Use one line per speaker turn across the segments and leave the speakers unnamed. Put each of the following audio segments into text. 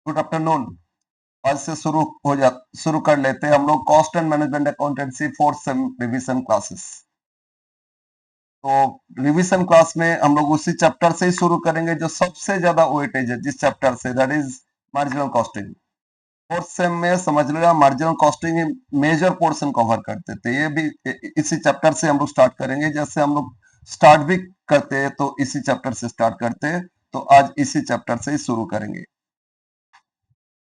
Good afternoon. आज से शुरू कर लेते हैं हम लोग cost and management accountancy fourth same revision classes. तो रिवीजन क्लास में हम लोग उसी चैप्टर से ही शुरू करेंगे जो सबसे ज्यादा वेटेज है, जिस चैप्टर से, that is marginal costing. Fourth sem में समझ लेना marginal costing major portion cover करते थे, ये भी इसी चैप्टर से हम लोग स्टार्ट करेंगे। जैसे हम लोग स्टार्ट भी करते हैं तो इसी चैप्टर से स्टार्ट करते हैं, तो आज इसी चैप्टर से ही शुरू करेंगे।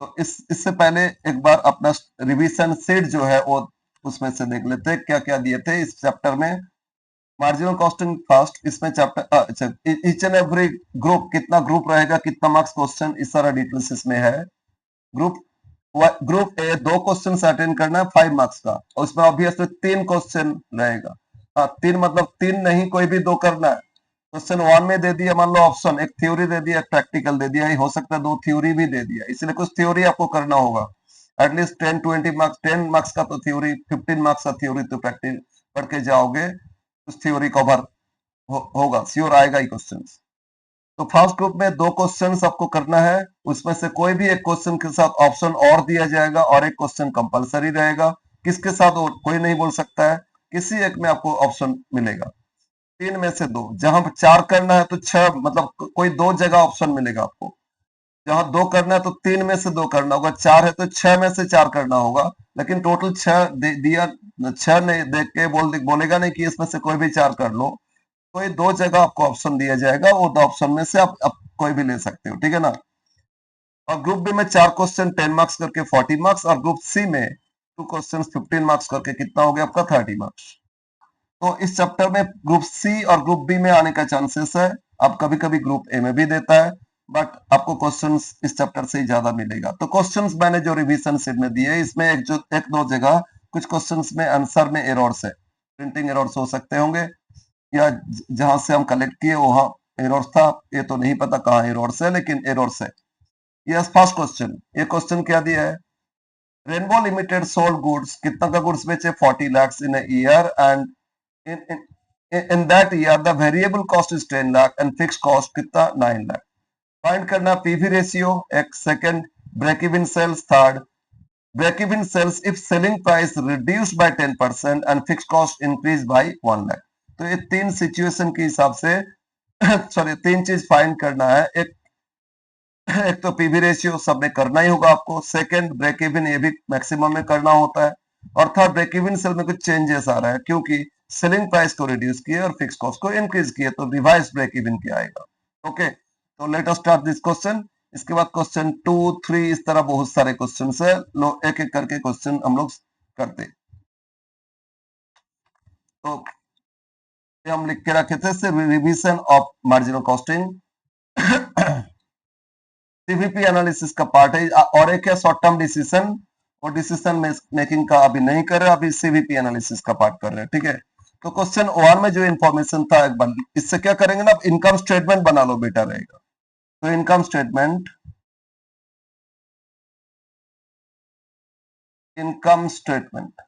तो इससे पहले एक बार अपना रिवीजन सेट जो है वो उसमें से देख लेते हैं क्या क्या दिए थे इस चैप्टर में। मार्जिनल कॉस्टिंग फर्स्ट, इसमें चैप्टर अच्छा ईच एंड एवरी ग्रुप, कितना ग्रुप रहेगा, कितना मार्क्स क्वेश्चन, इस सारा डिटेल्स इसमें है। Group group A 2 question attend करना है 5 मार्क्स का, और उसमें ऑब्वियसली 3 क्वेश्चन रहेगा। हाँ, 3 मतलब 3 नहीं, कोई भी 2 करना है। क्वेश्चन 1 में दे दिया, मान लो ऑप्शन, एक थ्योरी दे दिया, एक प्रैक्टिकल दे दिया, हो सकता है 2 थ्योरी भी दे दिया, इसलिए कुछ थ्योरी आपको करना होगा। एटलीस्ट 10-20 मार्क्स, 10 मार्क्स का तो थ्योरी, 15 मार्क्स का थ्योरी तो प्रैक्टिस पढ़ के जाओगे, कुछ थ्योरी कवर होगा, श्योर आएगा ही क्वेश्चन। तो फर्स्ट ग्रुप में 2 क्वेश्चन आपको करना है, उसमें से कोई भी एक क्वेश्चन के साथ ऑप्शन और दिया जाएगा और एक क्वेश्चन कंपलसरी रहेगा। किसके साथ और कोई नहीं बोल सकता है, किसी एक में आपको ऑप्शन मिलेगा। 3 में से 2, जहां 4 करना है तो 6, मतलब कोई 2 जगह ऑप्शन मिलेगा आपको। जहां 2 करना है तो 3 में से 2 करना होगा, 4 है तो 6 में से 4 करना होगा। लेकिन टोटल 6 दिया, 6 नहीं देख के बोलेगा नहीं कि इसमें से कोई भी 4 कर लो। कोई 2 जगह आपको ऑप्शन दिया जाएगा, वो 2 ऑप्शन में से आप कोई भी ले सकते हो, ठीक है ना। और ग्रुप बी में 4 क्वेश्चन 10 मार्क्स करके 40 मार्क्स, और ग्रुप सी में 2 क्वेश्चन 15 मार्क्स करके कितना हो गया आपका 30 मार्क्स। तो इस चैप्टर में ग्रुप सी और ग्रुप बी में आने का चांसेस है। अब कभी कभी ग्रुप ए में भी देता है, बट आपको क्वेश्चंस इस चैप्टर से ही ज्यादा मिलेगा। तो क्वेश्चंस मैंने जो रिवीजन सेट में दिए, इसमें एक दो जगह कुछ क्वेश्चंस में आंसर में एरर्स है, प्रिंटिंग एरर्स हो सकते होंगे, या जहां से हम कलेक्ट किए वहां एरर्स था, ये तो नहीं पता कहाँ एरर्स है, लेकिन एरर्स है। यस, फर्स्ट क्वेश्चन, ये क्वेश्चन क्या दिया है, रेनबो लिमिटेड सोल्ड गुड्स, कितना का गुड्स बेचे, 40 lakhs in a year, and in that year the variable cost is 10 lakh and fixed cost कितना 9 lakh। फाइंड करना पीवी रेशियो, एक second, break even sales third, break even sells if selling price reduced by 10% and fixed cost increased by 1 lakh। तो ये 3 situation के हिसाब से sorry 3 चीज find करना है। एक तो पीवी रेशियो सबने करना ही होगा आपको, सेकंड ब्रेक इवन, ये भी मैक्सिमम में करना होता है, और थर्ड ब्रेक इवन सेल में कुछ चेंजेस आ रहा है क्योंकि सेलिंग प्राइस को रिड्यूस किए और फिक्स कॉस्ट को इंक्रीज किए, तो रिवाइज ब्रेक इवन क्या आएगा। ओके, तो let us start this question. इसके बाद क्वेश्चन 2, 3, इस तरह बहुत सारे क्वेश्चन है, लो एक एक करके क्वेश्चन हम लोग करते। तो ये हम लिख के रखे थे, revision of marginal costing, CVP analysis का पार्ट है, और एक है शॉर्ट टर्म डिसीजन, और डिसीजन मेकिंग का अभी नहीं कर रहे, अभी सीवीपी एनालिसिस का पार्ट कर रहे हैं, ठीक है। तो क्वेश्चन 1 में जो इन्फॉर्मेशन था, एक बार इससे क्या करेंगे ना, इनकम स्टेटमेंट बना लो, बेटा रहेगा। तो इनकम स्टेटमेंट, इनकम स्टेटमेंट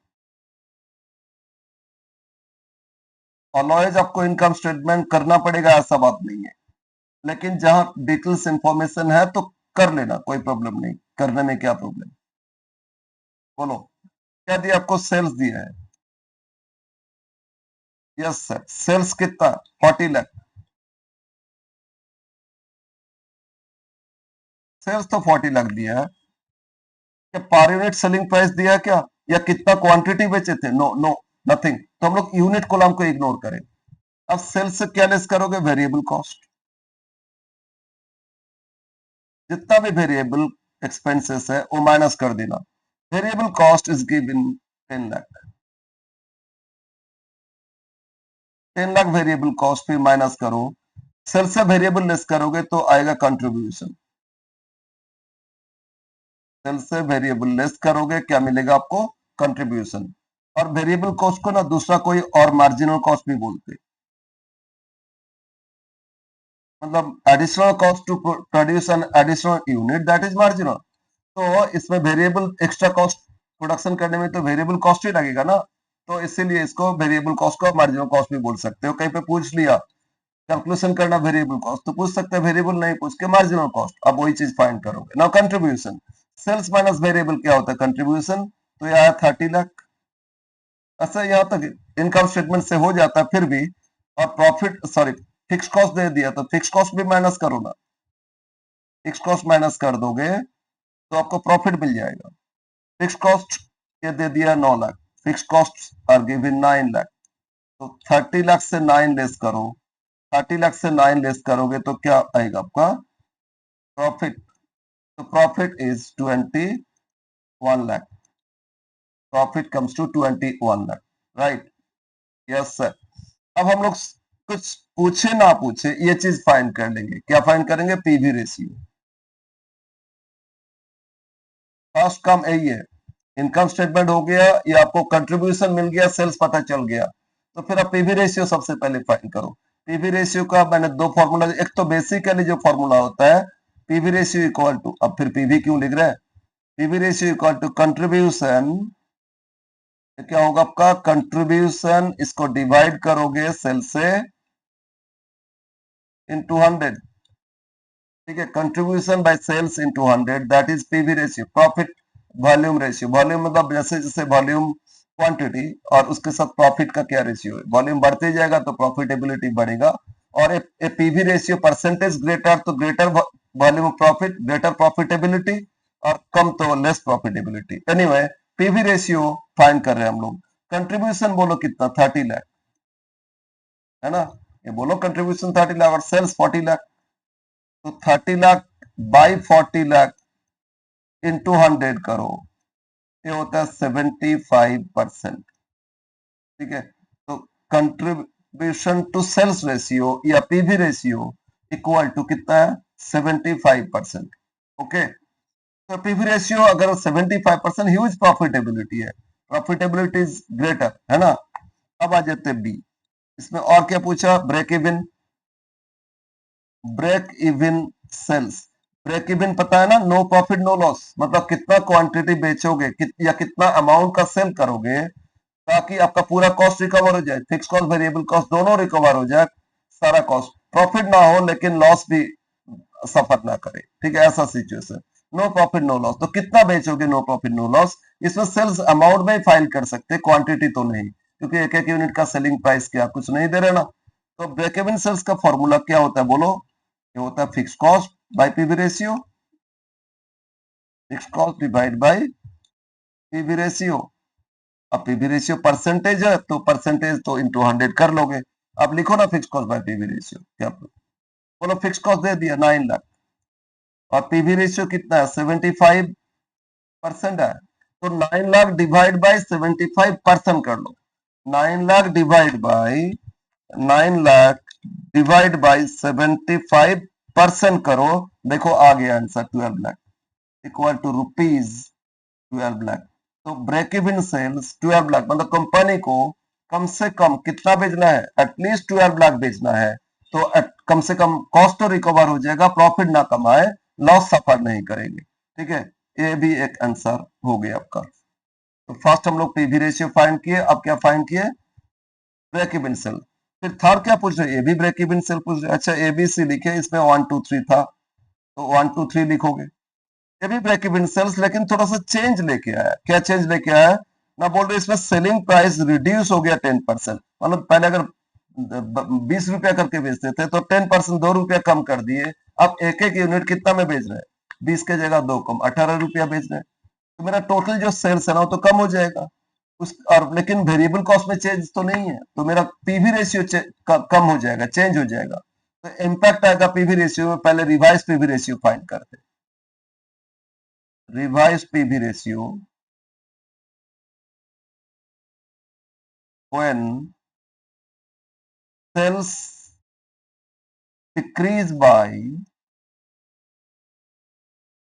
और नॉलेज, आपको इनकम स्टेटमेंट करना पड़ेगा ऐसा बात नहीं है, लेकिन जहां डिटेल्स इंफॉर्मेशन है तो कर लेना, कोई प्रॉब्लम नहीं, करने में क्या प्रॉब्लम। बोलो क्या दिया आपको, सेल्स दिया है। यस सर, सेल्स कितना, 40 लाख। सेल्स तो 40 लाख दिया है, क्या पर यूनिट सेलिंग प्राइस दिया है क्या, या कितना क्वांटिटी बेचे थे, नो नो, नथिंग। तो हम लोग यूनिट कॉलम को इग्नोर करें। अब सेल्स से क्या लेस करोगे, वेरिएबल कॉस्ट, जितना भी वेरिएबल एक्सपेंसेस है वो माइनस कर देना। Variable cost is given 10 lakh, 10 lakh variable cost, फिर माइनस करो, सेल्स से वेरिएबल लेस करोगे तो आएगा कंट्रीब्यूशन, सेल्स से वेरिएबल लेस करोगे क्या मिलेगा आपको, कंट्रीब्यूशन। और वेरिएबल कॉस्ट को ना दूसरा कोई और मार्जिनल कॉस्ट भी बोलते, मतलब additional cost to produce an additional unit, that is marginal. तो इसमें वेरिएबल एक्स्ट्रा कॉस्ट, प्रोडक्शन करने में तो वेरिएबल कॉस्ट ही लगेगा ना, तो इसीलिए इसको वेरिएबल कॉस्ट को मार्जिनल कॉस्ट भी बोल सकते हो, कहीं पे पूछ लिया कैलकुलेशन करना वेरिएबल कॉस्ट, तो पूछ सकते हैं वेरिएबल नहीं पूछ के मार्जिनल कॉस्ट, अब वही चीज फाइंड करोगे। Now contribution, sales minus variable क्या होता है कंट्रीब्यूशन, तो ये आया 30 लाख। ऐसा यहाँ तक इनकम स्टेटमेंट से हो जाता है फिर भी, और प्रॉफिट सॉरी फिक्स कॉस्ट दे दिया तो फिक्स कॉस्ट भी माइनस करो ना, फिक्स कॉस्ट माइनस कर दोगे तो आपको प्रॉफिट मिल जाएगा। फिक्स कॉस्ट ये दे दिया 9 lakh, fix cost are given 9 lakh, तो 30 लाख से 9 लेस करो, 30 लाख से 9 लेस करोगे तो क्या आएगा आपका प्रॉफिट, तो profit is 21 lakh, profit comes to 21 lakh, right, yes sir. अब हम लोग कुछ पूछे ना पूछे ये चीज फाइंड कर लेंगे, क्या फाइंड करेंगे, पीवी रेशियो। फर्स्ट काम यही है, इनकम स्टेटमेंट हो गया, ये आपको कंट्रीब्यूशन मिल गया, सेल्स पता चल गया, तो फिर आप पीवी रेशियो सबसे पहले फाइंड करो। पीवी रेशियो का मैंने दो फॉर्मूला, एक तो बेसिकली जो फॉर्मूला होता है पीवी रेशियो इक्वल टू, अब फिर पीवी क्यों लिख रहे हैं, PV ratio equal to contribution, क्या होगा आपका कंट्रीब्यूशन, इसको डिवाइड करोगे सेल से इनटू 100, ठीक है, contribution by sales into 100 that is PV ratio, profit volume ratio, volume मतलब जैसे जैसे वॉल्यूम क्वांटिटी और उसके साथ प्रॉफिट का क्या रेशियो है, वॉल्यूम बढ़ते जाएगा तो प्रॉफिटेबिलिटी बढ़ेगा, और ए पीवी रेशियो परसेंटेज ग्रेटर तो greater volume of profit, greater profitability, और कम तो less profitability. Anyway PV ratio find कर रहे हैं हम लोग, कंट्रीब्यूशन बोलो कितना 30 लाख है ना, ये बोलो कंट्रीब्यूशन 30 लाख और सेल्स 40 लाख, तो 30 लाख बाई 40 लाख इंटू 100 करो, ये होता है 75%, ठीक है, तो कंट्रीब्यूशन टू सेल्स रेशियो या पीवी रेशियो इक्वल टू कितना है 75%, ओके, तो पीवी रेशियो अगर 75% ह्यूज प्रॉफिटेबिलिटी है, प्रॉफिटेबिलिटी इज ग्रेटर है ना। अब आ जाते बी, इसमें और क्या पूछा, break even, break even sales, break even पता है ना, नो प्रॉफिट नो लॉस, मतलब कितना क्वांटिटी बेचोगे या कितना अमाउंट का सेल करोगे ताकि आपका पूरा कॉस्ट रिकवर हो जाए, फिक्स कॉस्ट वेरिएबल कॉस्ट दोनों रिकवर हो जाए, सारा कॉस्ट, प्रॉफिट ना हो लेकिन लॉस भी सफर ना करे, ठीक है, ऐसा situation, no profit no loss, तो कितना बेचोगे नो प्रॉफिट नो लॉस, इसमें सेल्स अमाउंट में ही फाइल कर सकते, क्वांटिटी तो नहीं, क्योंकि एक एक यूनिट का सेलिंग प्राइस क्या कुछ नहीं दे रहे ना। तो ब्रेक इवन सेल्स का फॉर्मूला क्या होता है बोलो, ये होता है fix cost by PV ratio, fix cost divide by PV ratio, अब पीवी रेशियो परसेंटेज है तो परसेंटेज तो इंटू 100 कर लोगे, अब लिखो ना fix cost by PV ratio, क्या बोलो, फिक्स कॉस्ट दे दिया 9 लाख और पीवी रेशियो कितना है 75% है, तो 9 लाख डिवाइड बाय 75% कर लो, 9 lakh divide by 9 lakh divide by 75% करो, देखो आ गया answer 12 lakh equal to rupees 12 lakh, तो ब्रेक इवन सेल्स 12 लाख, मतलब कंपनी को कम से कम कितना बेचना है, एटलीस्ट 12 लाख बेचना है, तो कम से कम कॉस्ट तो रिकवर हो जाएगा, प्रॉफिट ना कमाए, लॉस सफर नहीं करेंगे, ठीक है, ये भी एक आंसर हो गया आपका। तो फर्स्ट हम लोग पीवी रेशियो फाइंड किए, अब क्या फाइंड किए, ब्रेक इवन सेल, फिर थर्ड क्या पूछ रहे, ये भी ब्रेक इवन सेल पूछ रहे, अच्छा एबीसी लिखे, इसमें 1 2 3 था तो 1 2 3 लिखोगे, ये भी ब्रेक इवन सेल्स लेकिन थोड़ा सा चेंज लेके आया, क्या चेंज लेके आया ना, बोल रहे इसमें सेलिंग प्राइस रिड्यूस हो गया 10%, मतलब पहले अगर 20 रुपया करके बेचते थे तो 10% 2 रुपया कम कर दिए, अब एक एक यूनिट कितना में बेच रहे हैं 20 के जगह 2 कम 18 रुपया बेच रहे हैं, तो मेरा टोटल जो सेल्स है ना वो तो कम हो जाएगा उस, और लेकिन वेरिएबल कॉस्ट में चेंज तो नहीं है, तो मेरा पीवी रेशियो कम हो जाएगा, चेंज हो जाएगा, तो इम्पैक्ट आएगा पीवी रेशियो में, पहले रिवाइज पीवी रेशियो फाइंड करते, revise PV ratio when sales decrease by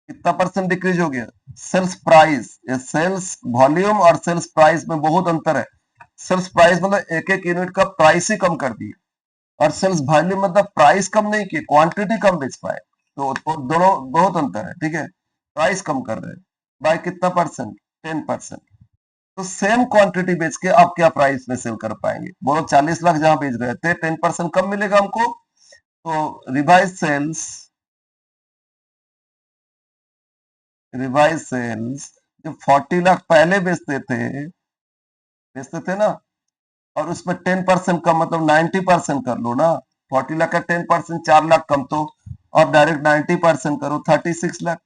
कितना परसेंट डिक्रीज हो गया, सेल्स प्राइस, ये सेल्स वॉल्यूम और सेल्स प्राइस में बहुत अंतर है, सेल्स प्राइस मतलब एक एक यूनिट का प्राइस ही कम कर दिए, और सेल्स वॉल्यूम मतलब प्राइस कम नहीं किए, क्वांटिटी कम बेच पाए, तो दोनों बहुत अंतर है, ठीक है, प्राइस कम कर रहे हैं बाय कितना परसेंट 10%, तो सेम क्वांटिटी बेच के आप क्या प्राइस में सेल कर पाएंगे, बोलो 40 लाख जहां बेच रहे थे 10% कम मिलेगा हमको, तो रिवाइज सेल्स जो 40 लाख पहले बेचते थे ना, और उसमें 10% कम मतलब 90% कर लो ना। 40 लाख का 10% 4 लाख कम, तो और डायरेक्ट 90% करो 36 लाख।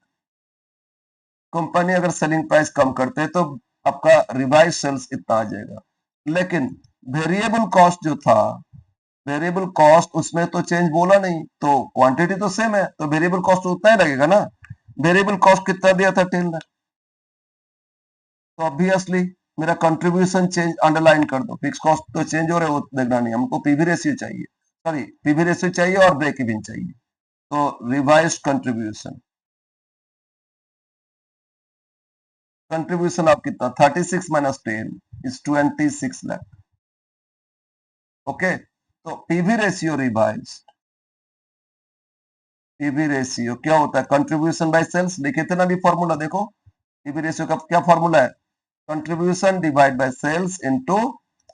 कंपनी अगर सेलिंग प्राइस कम करते हैं तो आपका रिवाइज सेल्स इतना आ जाएगा। लेकिन वेरिएबल कॉस्ट जो था, वेरिएबल कॉस्ट उसमें तो चेंज बोला नहीं, तो क्वांटिटी तो सेम है, तो वेरिएबल कॉस्ट उतना ही लगेगा ना। वेरिएबल कॉस्ट कितना दिया था 10 लाख, तो ऑब्वियसली मेरा कंट्रीब्यूशन चेंज अंडरलाइन कर दो। फिक्स कॉस्ट तो चेंज हो रहे हो देखना नहीं, हमको पीवी रेशियो चाहिए, सॉरी पीवी रेशियो चाहिए और ब्रेक इवन चाहिए। तो रिवाइज कंट्रीब्यूशन आप कितना 36 माइनस 10 इज 26 लाख। ओके, तो पीवी रेशियो क्या होता है, कंट्रीब्यूशन बाय सेल्स। लिखे थे ना अभी फॉर्मूला, देखो पीवी रेशियो का क्या फॉर्मूला है, contribution divide by sales into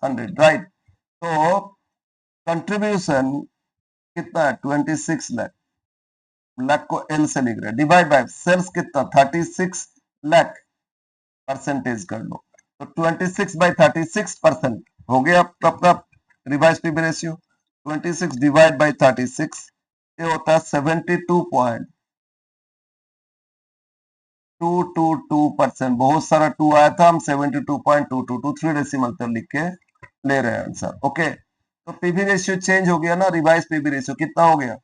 100, right. तो कंट्रीब्यूशन कितना है 26 लाख, लाख को एल से लिख रहे हैं, डिवाइड बाय सेल्स कितना 36 लाख, परसेंटेज कर लो, तो 26/36% हो गया आपका revise PV ratio. 26 divide by 36 ये होता है 72.222%। बहुत सारा टू आया था, हम 72.222 3 डेसिमल तक लिख के ले रहे हैं आंसर। ओके, तो पीवी रेशियो चेंज हो गया ना, रिवाइज पीवी रेशियो कितना हो गया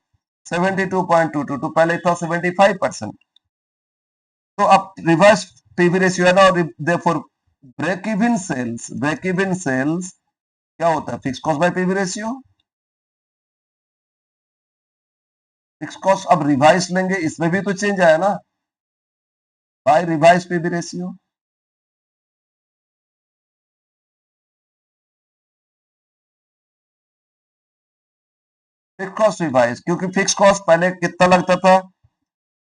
72.222, पहले था 75%। तो अब रिवर्स पीवी रेशियो है ना, और देयरफॉर ब्रेक इवन सेल्स क्या होता है, fix cost by PV ratio. Fix cost अब रिवाइज लेंगे, इसमें भी तो चेंज आया ना, by revise PV ratio. Fix cost revise, क्योंकि फिक्स कॉस्ट पहले कितना लगता था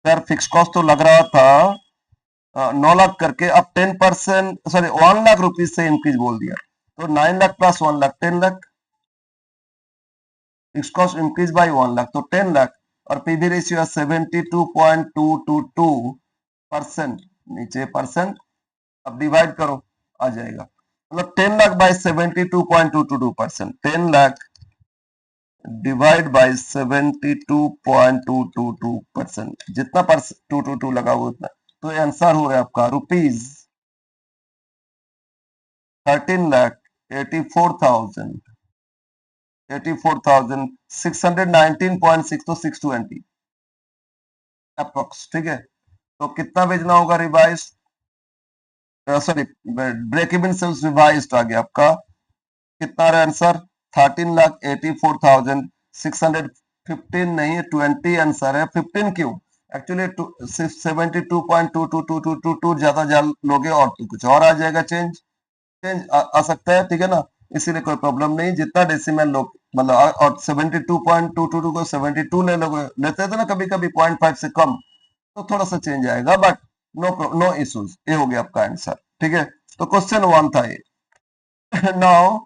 यार, फिक्स कॉस्ट तो लग रहा था 9 लाख करके, अब 10% सॉरी 1 लाख रुपीज से इंक्रीज बोल दिया, तो 9 lakh plus 1 lakh 10 lakh, fix cost increase by 1 lakh तो 10 लाख, और पीवी रेशियो है 72.222%, नीचे परसेंट, अब डिवाइड करो आ जाएगा, मतलब 10 lakh by 72.222%, 10 lakh divide by 72.222%, जितना पर 222 लगा हुआ उतना, तो आंसर हो रहा है आपका रुपीज 13,84,000 84,619.6 तो 620 अप्रोक्स, ठीक है। तो कितना भेजना होगा revise, sorry break even sales revise आ गया आपका, कितना रहा आंसर 13,84,615 नहीं है 20 आंसर है। 15 क्यों, एक्चुअली 72.22222 ज्यादा जान लोगे और तो कुछ और आ जाएगा, चेंज आ सकता है, ठीक है ना, इसीलिए कोई प्रॉब्लम नहीं, जितना डेसिमल लोग मतलब, और 72.222 को 72 ले लोगे, लेते थे ना कभी कभी 0.5 से कम, तो थोड़ा सा चेंज आएगा, बट नो इश्यूज, ये हो गया आपका आंसर, ठीक है। तो क्वेश्चन 1 था ये। नाउ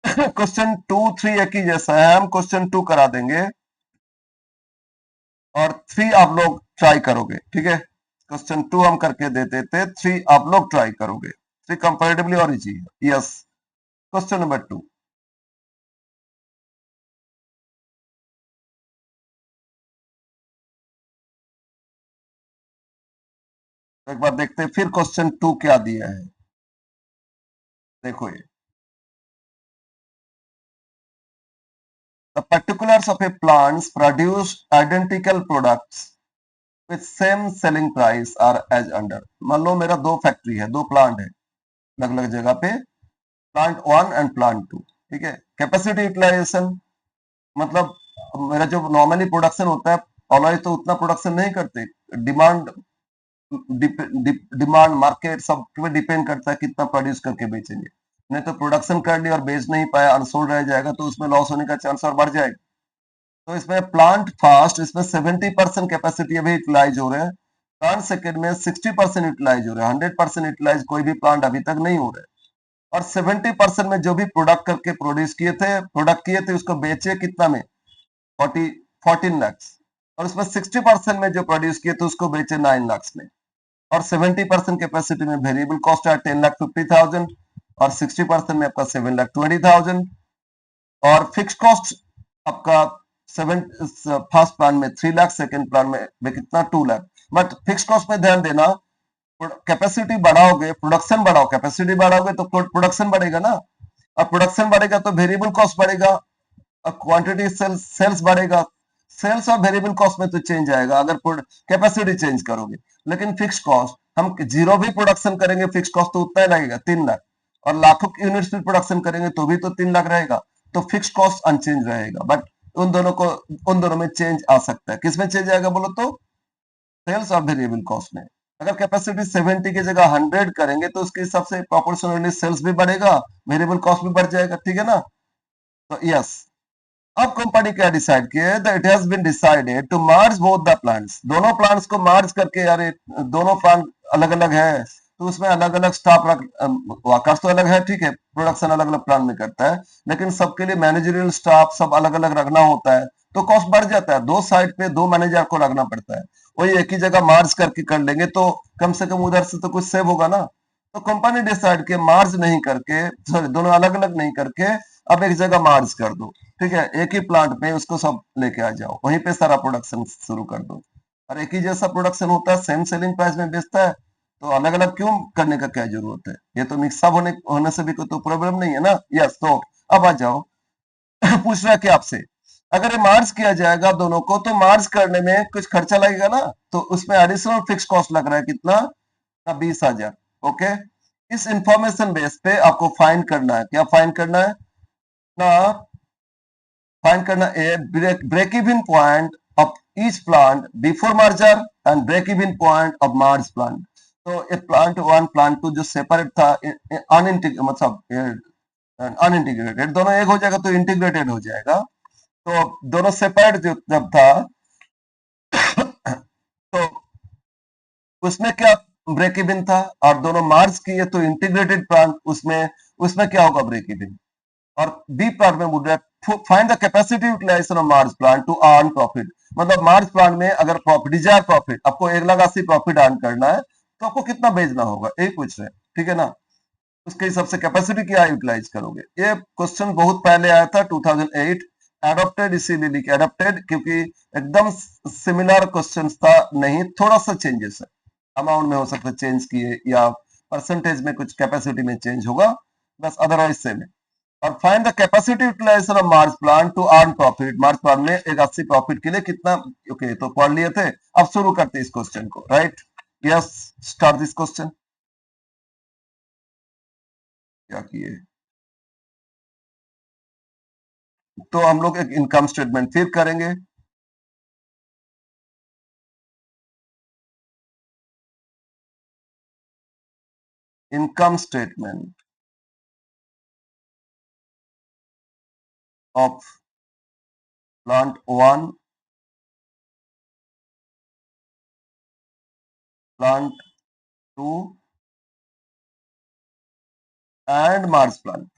क्वेश्चन 2 3 एक ही जैसा है, हम क्वेश्चन 2 करा देंगे और 3 आप लोग ट्राई करोगे, ठीक है। क्वेश्चन 2 हम करके दे देते, 3 आप लोग ट्राई करोगे, 3 कंपेरेटिवली और इजी है। यस, क्वेश्चन नंबर 2, एक बार देखते हैं फिर क्वेश्चन 2 क्या दिया है, देखो ये, the particulars of a plants produce identical products with same selling price are as under. मान लो मेरा 2 फैक्ट्री है, 2 प्लांट है अलग अलग जगह पे, प्लांट 1 एंड प्लांट 2, ठीक है। कैपेसिटी यूटिलाइजेशन मतलब मेरा जो नॉर्मली प्रोडक्शन होता है, ऑलवेज तो उतना प्रोडक्शन नहीं करते, डिमांड डिमांड मार्केट सब पे डिपेंड करता है कितना प्रोड्यूस करके बेचेंगे, नहीं तो प्रोडक्शन कर लिया और बेच नहीं पाया, अनसोल्ड रह जाएगा, तो उसमें लॉस होने का चांस और बढ़ जाएगा। तो इसमें प्लांट फर्स्ट, इसमें 70% कैपेसिटी अभी यूटिलाइज हो रहे हैं, प्लांट सेकेंड में 60% यूटिलाइज हो रहे हैं, 100% यूटिलाइज कोई भी प्लांट अभी तक नहीं हो रहे, और 70% में जो भी प्रोडक्ट करके प्रोड्यूस किए थे, प्रोडक्ट किए थे उसको बेचे कितना में 40 14 lakhs, और उसमें 60% में जो प्रोड्यूस किए तो उसको बेचे 9 lakhs में, और 70% कैपेसिटी में वेरिएबल कॉस्ट है 10,50,000, और 60% में आपका 7,20,000, और फिक्स कॉस्ट आपका सेवन फर्स्ट प्लान में 3 लाख, सेकेंड प्लान में कितना 2 लाख। बट फिक्स कॉस्ट में ध्यान देना, कैपेसिटी बढ़ाओगे, प्रोडक्शन बढ़ाओ, कैपेसिटी बढ़ाओगे तो प्रोडक्शन बढ़ेगा ना, और प्रोडक्शन बढ़ेगा तो वेरिएबल कॉस्ट बढ़ेगा, और क्वांटिटी सेल्स बढ़ेगा, सेल्स और वेरिएबल कॉस्ट में तो चेंज आएगा अगर कैपेसिटी चेंज करोगे। लेकिन फिक्स कॉस्ट, हम जीरो भी प्रोडक्शन करेंगे फिक्स कॉस्ट तो उतना ही लगेगा 3 लाख, और लाखों की यूनिट्स भी प्रोडक्शन करेंगे तो भी तो 3 लाख रहेगा, तो फिक्स कॉस्ट अनचेंज रहेगा। बट उन दोनों में चेंज आ सकता है। किस में चेंज आएगा बोलो तो? सेल्स और वेरिएबल कॉस्ट में। अगर कैपेसिटी 70 की जगह 100 करेंगे तो उसके हिसाब से प्रोपोर्शनली सेल्स भी बढ़ेगा, वेरिएबल कॉस्ट भी बढ़ जाएगा, ठीक है ना? तो यस, अब कंपनी क्या डिसाइड किया है, it has been decided to merge both the plants, दोनों प्लांट्स को मर्ज करके, यार दोनों प्लांट अलग अलग है तो उसमें अलग अलग स्टाफ रख, वर्कर्स तो अलग है, ठीक है, प्रोडक्शन अलग अलग प्लांट में करता है, लेकिन सबके लिए मैनेजरियल स्टाफ सब अलग अलग रखना होता है, तो कॉस्ट बढ़ जाता है, दो साइड पे दो मैनेजर को रखना पड़ता है। वही एक ही जगह मार्ज करके कर लेंगे तो कम से कम उधर से तो कुछ सेव होगा ना। तो कंपनी डिसाइड किया मार्ज नहीं करके, सॉरी दोनों अलग अलग नहीं करके, अब एक जगह मार्ज कर दो, ठीक है, एक ही प्लांट पे उसको सब लेके आ जाओ, वहीं पे सारा प्रोडक्शन शुरू कर दो, और एक ही जैसा प्रोडक्शन होता है, सेम सेलिंग प्राइस में बेचता है, तो अलग अलग क्यों करने का क्या जरूरत है? ये तो मिक्सअप होने से भी कोई तो प्रॉब्लम नहीं है ना। यस, तो अब आ जाओ पूछ रहा है कि आपसे, अगर ये मार्ज किया जाएगा दोनों को तो मार्ज करने में कुछ खर्चा लगेगा ना, तो उसमें एडिशनल फिक्स कॉस्ट लग रहा है कितना? 20,000। ओके, इस इंफॉर्मेशन बेस पे आपको फाइंड करना है, क्या फाइंड करना है ना? फाइंड करना है break even point of each plant before merger and break even point of merge plant. तो ये प्लांट वन प्लांट टू जो सेपरेट था, मतलब अनइंटीग्रेटेड, दोनों एक हो जाएगा तो इंटीग्रेटेड हो जाएगा। तो दोनों सेपरेट जब था तो उसमें क्या ब्रेक इवन था, और दोनों मार्ज किए तो इंटीग्रेटेड प्लांट, उसमें उसमें क्या होगा ब्रेक इवन। और बी प्लांट में बोल रहा है find the capacity utilisation of merge plant to earn profit, मतलब मार्ज प्लांट में अगर प्रॉफिट, डिजायर प्रॉफिट, आपको 1,80,000 प्रॉफिट अर्न करना है तो आपको कितना बेचना होगा, एक पूछ रहे हैं, ठीक है ना? उसके हिसाब से कैपेसिटी क्या यूटिलाइज करोगे। ये क्वेश्चन बहुत पहले आया था 2008, एडॉप्टेड इसीलिए लिखे एडॉप्टेड क्योंकि एकदम सिमिलर क्वेश्चन था, नहीं थोड़ा सा चेंजेस है, अमाउंट में हो सकता है चेंज किए या परसेंटेज में कुछ कैपेसिटी में चेंज होगा, बस अदरवाइज सेम है। और find the capacity utilisation of merge plant to earn profit, merge plant में 180 प्रॉफिट के लिए कितना। ओके, तो पढ़ लिए थे, अब शुरू करते इस क्वेश्चन को, right? Yes, start this question. क्या किए, तो हम लोग एक इनकम स्टेटमेंट फिर करेंगे। Income statement of plant one, plant two and merge plant.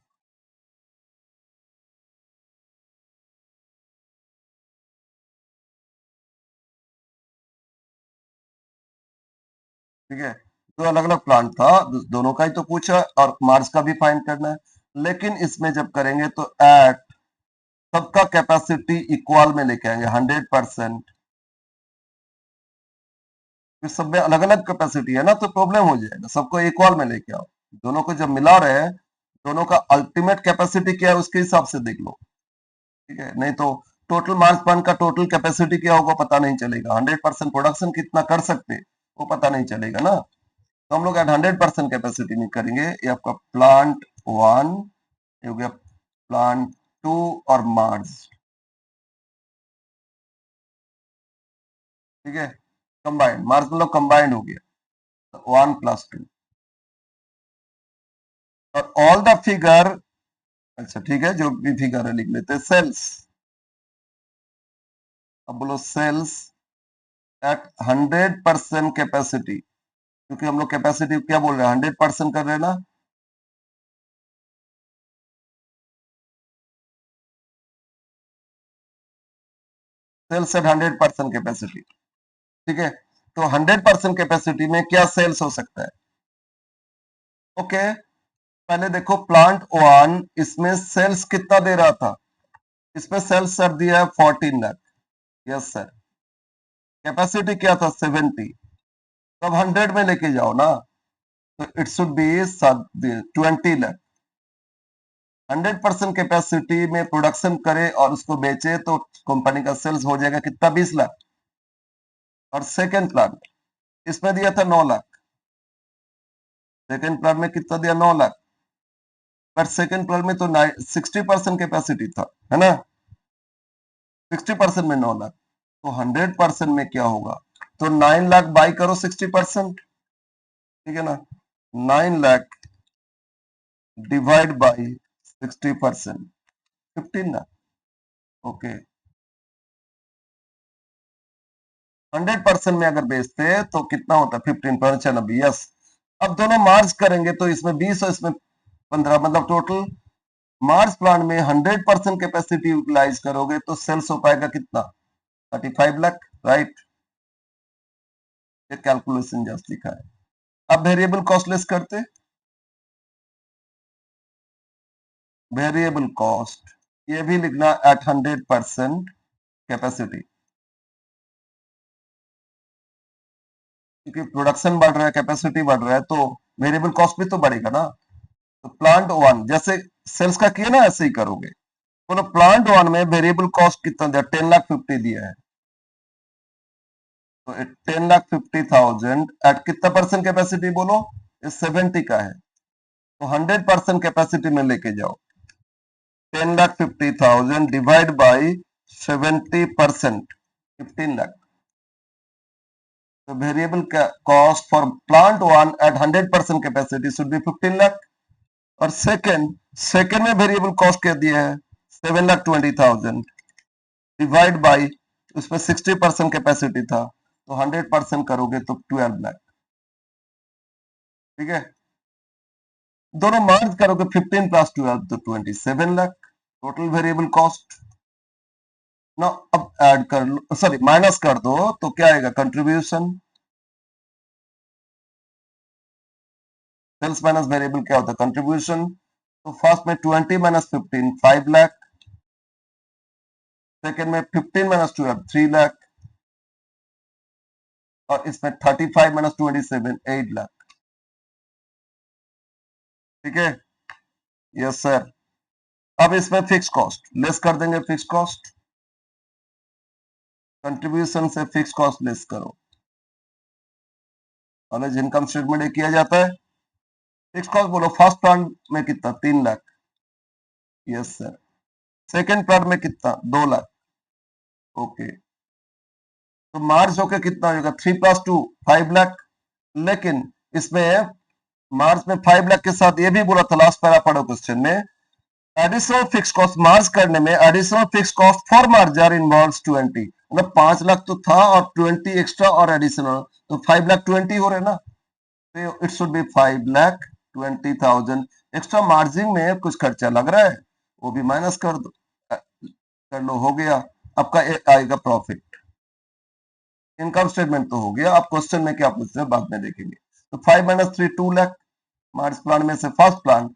ठीक है, तो अलग अलग प्लांट था, दोनों का ही तो पूछा, और मार्च का भी फाइंड करना है, लेकिन इसमें जब करेंगे तो एट सबका कैपेसिटी इक्वल में लेके आएंगे 100%, फिर सब में अलग अलग कैपेसिटी है ना, तो प्रॉब्लम हो जाएगा, सबको इक्वल में लेके आओ। दोनों को जब मिला रहे हैं, दोनों का अल्टीमेट कैपेसिटी क्या है उसके हिसाब से देख लो, ठीक है, नहीं तो टोटल मार्च प्लांट का टोटल कैपेसिटी क्या होगा पता नहीं चलेगा, 100% प्रोडक्शन कितना कर सकते वो पता नहीं चलेगा ना। तो हम लोग एट 100% कैपेसिटी में करेंगे। ये आपका प्लांट वन, ये हो गया प्लांट टू और मार्च, ठीक है, कंबाइंड मार्च मतलब कंबाइंड हो गया 1+2, और ऑल द फिगर, अच्छा ठीक है, जो भी फिगर है लिख लेते हैं, सेल्स, अब बोलो सेल्स एट 100% कैपेसिटी, क्योंकि हम लोग कैपेसिटी क्या बोल रहे हैं, 100% कर रहे हैं ना। सेल्स एट 100% कैपेसिटी, ठीक है। तो 100% कैपेसिटी में क्या सेल्स हो सकता है? ओके, पहले देखो प्लांट 1, इसमें सेल्स कितना दे रहा था? इसमें सेल्स सर दिया है 14 लाख। Yes sir. कैपेसिटी क्या था? 70। तब 100 में लेके जाओ ना, तो it should be 20 lakh. 100% capacity में प्रोडक्शन करे और उसको बेचे तो कंपनी का सेल्स हो जाएगा कितना? 20 लाख। और सेकेंड प्लांट इसमें दिया था 9 लाख। सेकेंड प्लांट में कितना दिया? 9 लाख। बट सेकेंड प्लांट में तो 60% कैपेसिटी था, है ना? 60% में 9 लाख, तो 100% में क्या होगा? तो 9 लाख बाई करो 60%, ठीक है ना? 9 lakh divide by 60%, 15 lakh. Okay, 100% में अगर बेचते हैं तो कितना होता है? 15 यस। अब दोनों मार्ज करेंगे तो इसमें 20 और इसमें 15, मतलब टोटल मार्च प्लांट में 100% कैपेसिटी यूटिलाइज करोगे तो सेल्स हो पाएगा कितना? 35 लाख, राइट? ये कैलकुलेशन जस्ट लिखा है। अब वेरिएबल कॉस्ट लेस करते, वेरिएबल कॉस्ट ये भी लिखना एट 100% कैपेसिटी, क्योंकि प्रोडक्शन बढ़ रहा है, कैपेसिटी बढ़ रहा है, तो वेरिएबल कॉस्ट भी तो बढ़ेगा ना। तो प्लांट 1 जैसे सेल्स का किया ना, ऐसे ही करोगे। बोलो प्लांट 1 में वेरिएबल कॉस्ट कितना दिया? 10,50,000 दिया है। तो 10,50,000 एट कितना परसेंट कैपेसिटी बोलो? 70 का है, तो 100% कैपेसिटी में लेके जाओ। 10,50,000 डिवाइड बाई 70%, 15 लाख। तो variable cost for plant 1 at 100% capacity should be 15 lakh. और सेकेंड में वेरिएबल कॉस्ट क्या दिया है? 7,20,000 डिवाइड बाई, उसमें 60% कैपेसिटी था, तो 100% करोगे तो 12 लाख, ठीक है। दोनों मर्ज करोगे 15 प्लस 12 तो 27 लाख टोटल वेरिएबल कॉस्ट ना। अब ऐड कर लो, सॉरी माइनस कर दो, तो क्या आएगा? कंट्रीब्यूशन। सेल्स माइनस वेरिएबल क्या होता है? कंट्रीब्यूशन। तो फर्स्ट में 20 माइनस 15, 5 लाख। सेकेंड में 15 माइनस 12, 3 लाख। और इसमें 35 माइनस 27, 8 लाख, ठीक है। Yes sir. अब इसमें फिक्स कॉस्ट लेस कर देंगे, फिक्स कॉस्ट कंट्रीब्यूशन से फिक्स कॉस्ट लेस करो। नॉलेज इनकम स्टेटमेंट ये किया जाता है। फिक्स कॉस्ट बोलो फर्स्ट प्लांट में कितना? 3 lakh. Yes sir. Second plant में कितना? 2 लाख। ओके, तो मार्च होके कितना होगा? 3 प्लस 2, 5 लाख। लेकिन इसमें मार्च में 5 लाख के साथ ये भी बोला था, लास्ट पैरा पढ़ो क्वेश्चन में, एडिशनल फिक्स कॉस्ट मार्च करने में additional fix cost for merger involves 20, मतलब 5 लाख तो था और 20 एक्स्ट्रा और एडिशनल, तो 5 लाख 20 हो रहे ना, तो it should be 5,20,000। Extra margin में कुछ खर्चा लग रहा है, वो भी माइनस कर दो, कर लो, हो गया आपका। आएगा प्रॉफिट। इनकम स्टेटमेंट तो हो गया। आप क्वेश्चन में क्या पूछते हैं बाद में देखेंगे। तो 5 माइनस 3, 2 लाख। मार्च प्लान में से फर्स्ट प्लान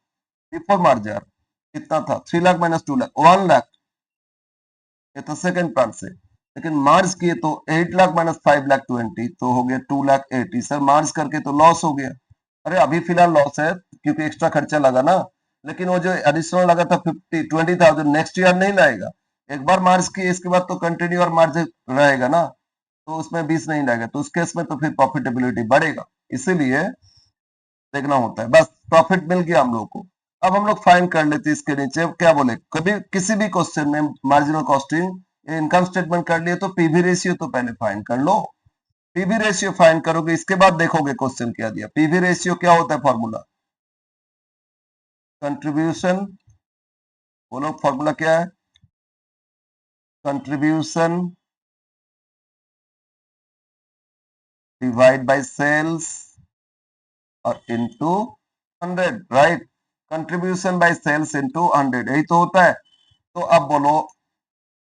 बिफोर मार्जर कितना था? 3 लाख माइनस 2 लाख, 1 लाख। ये तो सेकंड प्लान से, लेकिन मार्च किए तो 8 लाख माइनस 5 लाख 20, तो हो गया 2 लाख 80। सर मार्च करके तो लॉस हो गया। अरे अभी फिलहाल लॉस है क्योंकि एक्स्ट्रा खर्चा लगा ना, लेकिन वो जो एडिशनल लगा था 20,000 नेक्स्ट ईयर नहीं लाएगा। एक बार मार्च किए इसके बाद तो कंटिन्यू और मार्जिन रहेगा ना, तो उसमें 20 नहीं लगेगा, तो उस केस में तो फिर प्रॉफिटेबिलिटी बढ़ेगा। इसीलिए देखना होता है। बस प्रॉफिट मिल गया हम लोग को। अब हम लोग फाइन कर लेते हैं। इसके नीचे क्या बोले, कभी किसी भी क्वेश्चन में मार्जिनल कॉस्टिंग इनकम स्टेटमेंट कर लिए तो पीवी रेशियो तो पहले फाइन कर लो। पीवी रेशियो फाइन करोगे, इसके बाद देखोगे क्वेश्चन क्या दिया। पीवी रेशियो क्या होता है? फॉर्मूला कंट्रीब्यूशन, बोलो फॉर्मूला क्या है? कंट्रीब्यूशन डिवाइड बाय सेल्स और into 100, right? Contribution by sales into 100, यही तो होता है। तो अब बोलो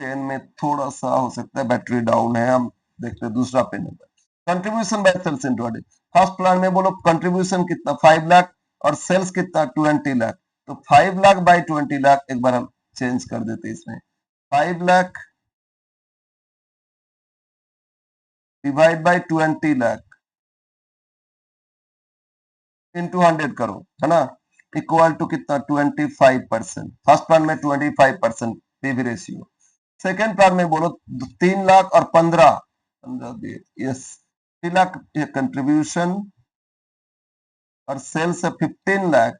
पेन में थोड़ा सा हो सकता है बैटरी डाउन है, हम देखते हैं दूसरा पेन है। Contribution by sales in 20। First plant में बोलो कंट्रीब्यूशन कितना 5 लाख और सेल्स कितना 20 लाख। तो 5 लाख बाय 20 लाख एक बार हम चेंज कर देते इसमें। 5 lakh divide bye 20 lakh into 100 करो, है ना, इक्वल टू कितना 25%। फर्स्ट प्लान में 25% पीवी रेशियो। सेकेंड प्लान में बोलो 3 लाख और 15 यस 3 लाख कंट्रीब्यूशन और सेल्स है 15 लाख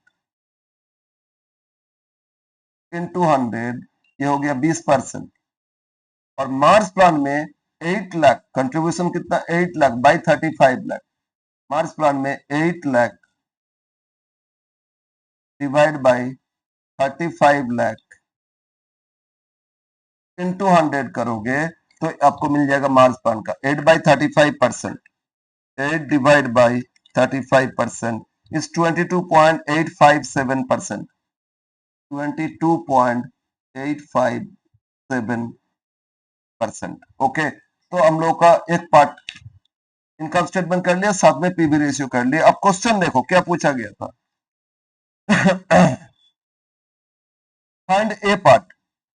इनटू 100, ये हो गया 20%। और मार्च प्लान में 8 लाख कंट्रीब्यूशन कितना 8 lakh by 35 lakh. March plan में 8 lakh divide by 35 lakh into 100 करोगे तो आपको मिल जाएगा मार्च प्लान का 8/35%। 8 डिवाइड बाई 35% इज 22.857%। 22.857%। ओके, तो हम लोग का एक पार्ट इनकम स्टेटमेंट कर लिया, साथ में पीवी रेशियो कर लिया। अब क्वेश्चन देखो क्या पूछा गया था। Find a part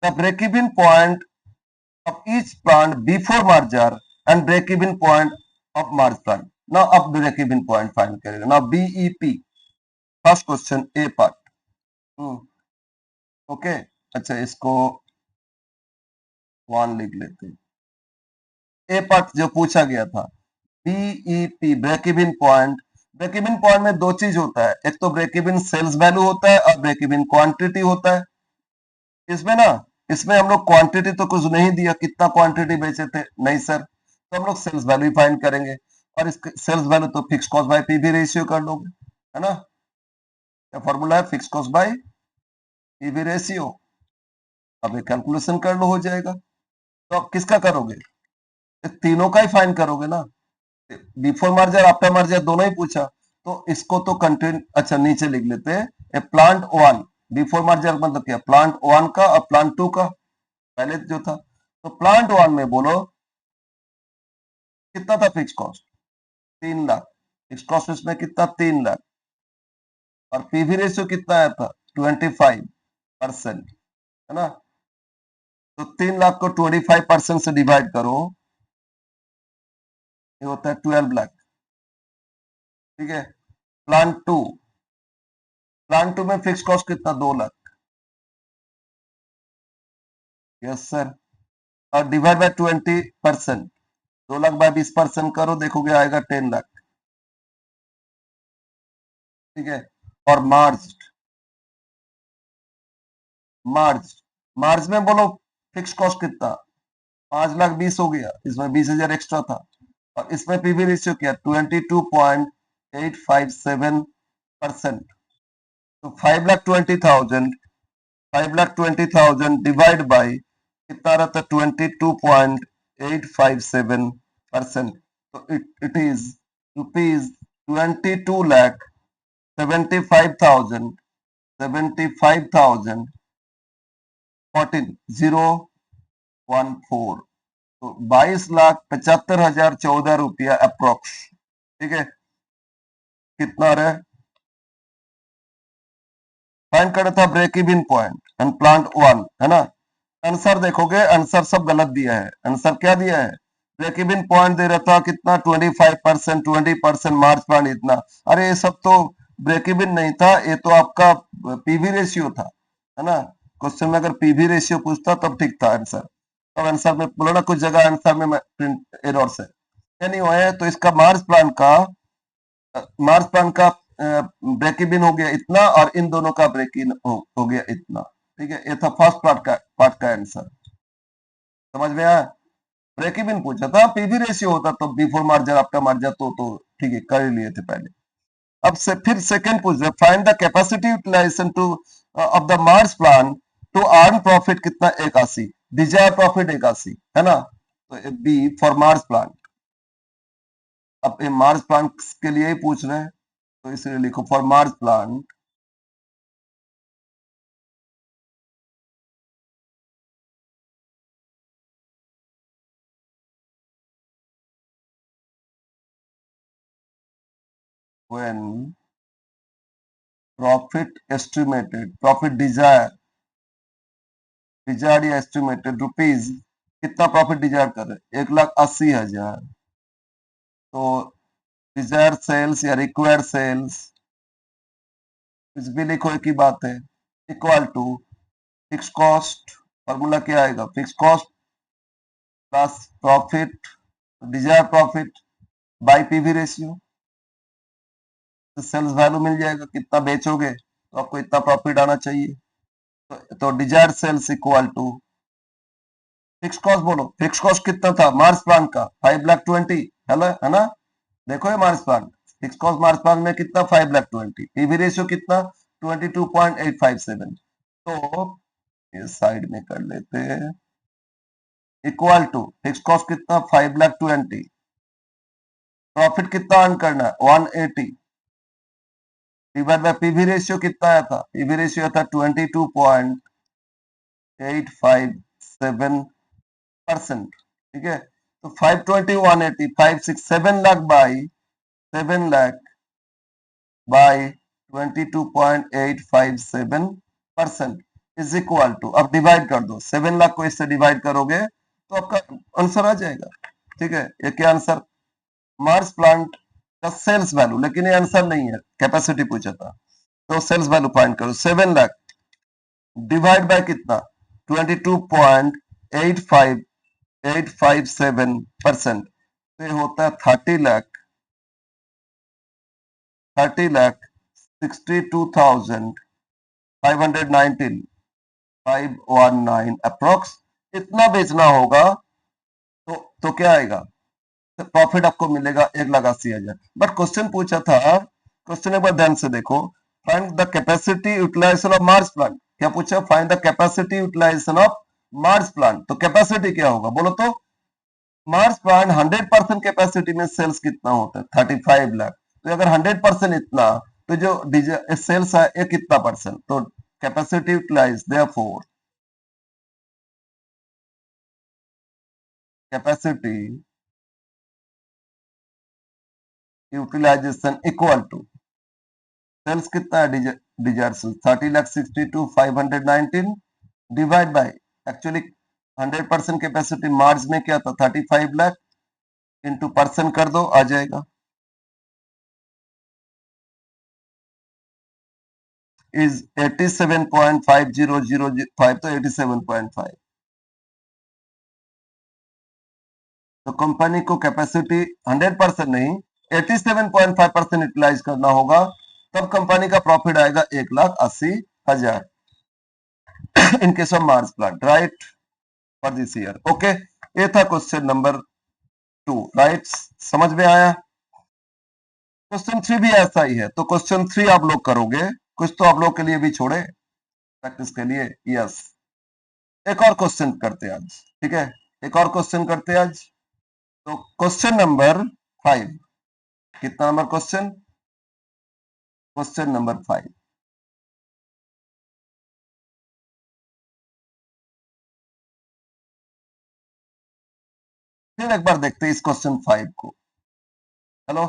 the break even point of each plant before merger and break even point of merge plant. Now अब break even point find करेगा। Now BEP first question A part। Okay, अच्छा इसको 1 लिख लेते हैं। ए part जो पूछा गया था BEP break even point. Break even point में दो चीज होता है, एक तो ब्रेक इवन सेल्स वैल्यू होता है और ब्रेक इवन क्वांटिटी होता है। इसमें ना, इसमें हम लोग क्वांटिटी तो कुछ नहीं दिया, कितना क्वांटिटी बेचे थे नहीं सर, तो हम लोग सेल्स वैल्यू फाइंड करेंगे। और इस सेल्स वैल्यू तो fix cost by PV ratio कर लोगे, है ना। क्या फॉर्मूला है, fix cost by PV ratio. अब ये कैलकुलेशन कर लो, हो जाएगा। तो अब किसका करोगे, तीनों का ही फाइंड करोगे ना। बिफोर मर्जर आफ्टर मर्जर दोनों ही पूछा, तो इसको तो कंटेंट अच्छा नीचे लिख लेते हैं। ए प्लांट वन, बिफोर मर्जर मतलब क्या, प्लांट वन का और प्लांट टू का पहले जो था। तो प्लांट वन में बोलो कितना था fix cost 3 lakh. Fix cost इसमें कितना 3 लाख और पीवी रेशियो कितना आया था 25%, है ना। तो 3 लाख को 25% से डिवाइड करो, ये होता है 12 लाख। ठीक है, प्लांट टू, प्लांट टू में फिक्स कॉस्ट कितना 2 लाख। यस सर, और डिवाइड बाय 20%, 2 लाख बाय 20% करो, देखोगे आएगा 10 लाख। ठीक है, और मार्च, मार्च मार्च में बोलो फिक्स कॉस्ट कितना 5,20,000 हो गया, इसमें 20,000 एक्स्ट्रा था। और इसमें पीवी रेशियो क्या 22.857%। तो 5,20,000, 5,20,000 डिवाइड बाई कितना रहता है 22.857%। तो इट इज रुपीज 22,75,000, 75,014 तो 22,75,014 रुपया अप्रोक्स। ठीक है, कितना रहे फाइंड करना था break even point and plant one, है ना। आंसर देखोगे, आंसर सब गलत दिया है। आंसर क्या दिया है, ब्रेक इवन पॉइंट दे रहा था कितना 25%, 20% मार्च प्लांट इतना। अरे ये सब तो ब्रेक इवन नहीं था, ये तो आपका पीवी रेशियो था, है ना। क्वेश्चन में अगर पीवी रेशियो पूछता तब ठीक था आंसर। तब आंसर में बोला ना, कुछ जगह आंसर में प्रिंट एरर से नहीं हुआ है। तो इसका मार्च प्लान का ब्रेक इवन हो गया इतना और इन दोनों का ब्रेक इन हो गया इतना। ठीक है, ये था फर्स्ट पार्ट का आंसर, समझ में आया। ब्रेक इवन पूछा था, पीवी रेशियो होता तो बिफोर मार्जर आफ्टर मार्जर तो ठीक है कर ही लिए थे पहले। अब से फिर सेकंड पूछ रहे, find the capacity utilisation to of the merge plant to earn profit कितना 81, डिजायर प्रॉफिट 81, है ना। तो बी फॉर मार्च प्लान। अब ये मार्च प्लान के लिए ही पूछ रहे हैं, तो इसलिए लिखो for merge plant when profit estimated, profit desired या एस्टिमेटेड रुपीज, कितना प्रॉफिट डिजायर कर रहे हैं 1,80,000, तो डिजायर सेल्स या रिक्वायर्ड सेल्स कुछ भी लिखो एक ही बात है, equal to fix cost, formula क्या आएगा, fix cost plus profit, desire profit by PV ratio, तो सेल्स वैल्यू मिल जाएगा, कितना बेचोगे तो आपको इतना प्रॉफिट आना चाहिए, तो desire sales equal to fix cost, बोलो फिक्स कॉस्ट कितना था मार्च प्लांट का 5,20,000, है ना, देखो ये मार्च प्लांट, फिक्स कॉस्ट मार्च प्लांट में कितना 5,20,000, पीवी रेशियो कितना 22.857, तो ये साइड में कर लेते हैं, इक्वल टू फिक्स कॉस्ट कितना 5,20,000, प्रॉफिट कितना अर्न करना है 180, डिवाइड बाय पीवी रेशियो कितना आया था, पीवी रेशियो था 22.857%, ठीक है, तो 520 180 5 6 7 lakh by 7 lakh by 22.857% is equal to, अब डिवाइड कर दो, 7 लाख को इससे डिवाइड करोगे तो आपका आंसर आ जाएगा, ठीक है, ये क्या आंसर, मार्स प्लांट का सेल्स वैल्यू, लेकिन ये आंसर नहीं है, कैपेसिटी पूछा था, तो सेल्स वैल्यू फाइंड करो, 7 लाख डिवाइड बाय कितना 22.857%, तो ये होता है 30,62,519 अप्रोक्स, इतना बेचना होगा, तो क्या आएगा, प्रॉफिट आपको मिलेगा 1,80,000, बट क्वेश्चन पूछा था, क्वेश्चन एक बार ध्यान से देखो, find the capacity utilisation of merge plant, क्या पूछा, find the capacity utilisation of merge plant, तो कैपेसिटी क्या होगा बोलो तो, मार्स प्लांट 100% कैपेसिटी में सेल्स कितना होता है 35 लाख, तो अगर 100% इतना, तो जो सेल्स है ये कितना परसेंट, तो capacity utilize, therefore capacity utilization equal to sales कितना है, desire sales 30,62,519 divide by, actually 100% capacity March में क्या था 35 लाख, इंटू परसेंट कर दो आ जाएगा, इज 87.5005, तो 87.5, तो कंपनी को कैपेसिटी 100% नहीं 87.5% यूटिलाइज करना होगा, तब कंपनी का प्रॉफिट आएगा 1,80,000 in case of merge plant, right, for this year, okay, ये था क्वेश्चन नंबर 2, राइट, समझ में आया, क्वेश्चन 3 भी ऐसा ही है, तो क्वेश्चन 3 आप लोग करोगे, कुछ तो आप लोग के लिए भी छोड़े प्रैक्टिस के लिए, यस, एक और क्वेश्चन करते हैं आज, ठीक है, एक और क्वेश्चन करते हैं आज, तो क्वेश्चन नंबर 5, कितना नंबर क्वेश्चन, क्वेश्चन नंबर 5, फिर एक बार देखते हैं इस क्वेश्चन 5 को, हेलो,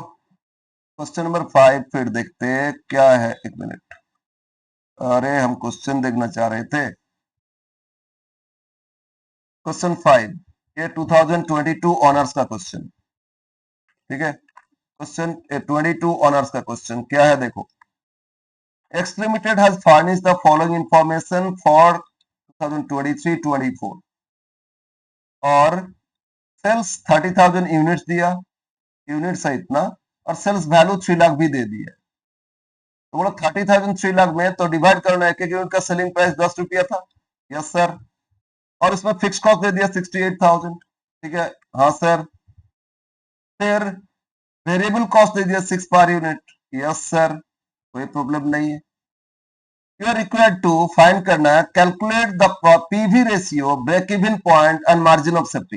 क्वेश्चन नंबर 5 फिर देखते हैं क्या है, एक मिनट, अरे हम क्वेश्चन देखना चाह रहे थे, क्वेश्चन 5 ये 2022 ऑनर्स का क्वेश्चन, ठीक है, क्वेश्चन 22 ऑनर्स का क्वेश्चन क्या है, देखो, X Limited has furnished the following information for 2023-24 और सेल्स 30,000 यूनिट्स दिया, यूनिट्स है इतना, और सेल्स वैल्यू 3 लाख भी दे दिया, तो बोलो 30,000 3 लाख में तो डिवाइड करना है, एक यूनिट का सेलिंग प्राइस 10 रुपया था, यस सर, और इसमें फिक्स कॉस्ट दे दिया 68,000, ठीक है, हाँ सर, फिर वेरिएबल कॉस्ट दे दिया 6 पर यूनिट, यस सर, कोई प्रॉब्लम नहीं है, you are required to find करना है, calculate the PV ratio, break even point and margin of safety,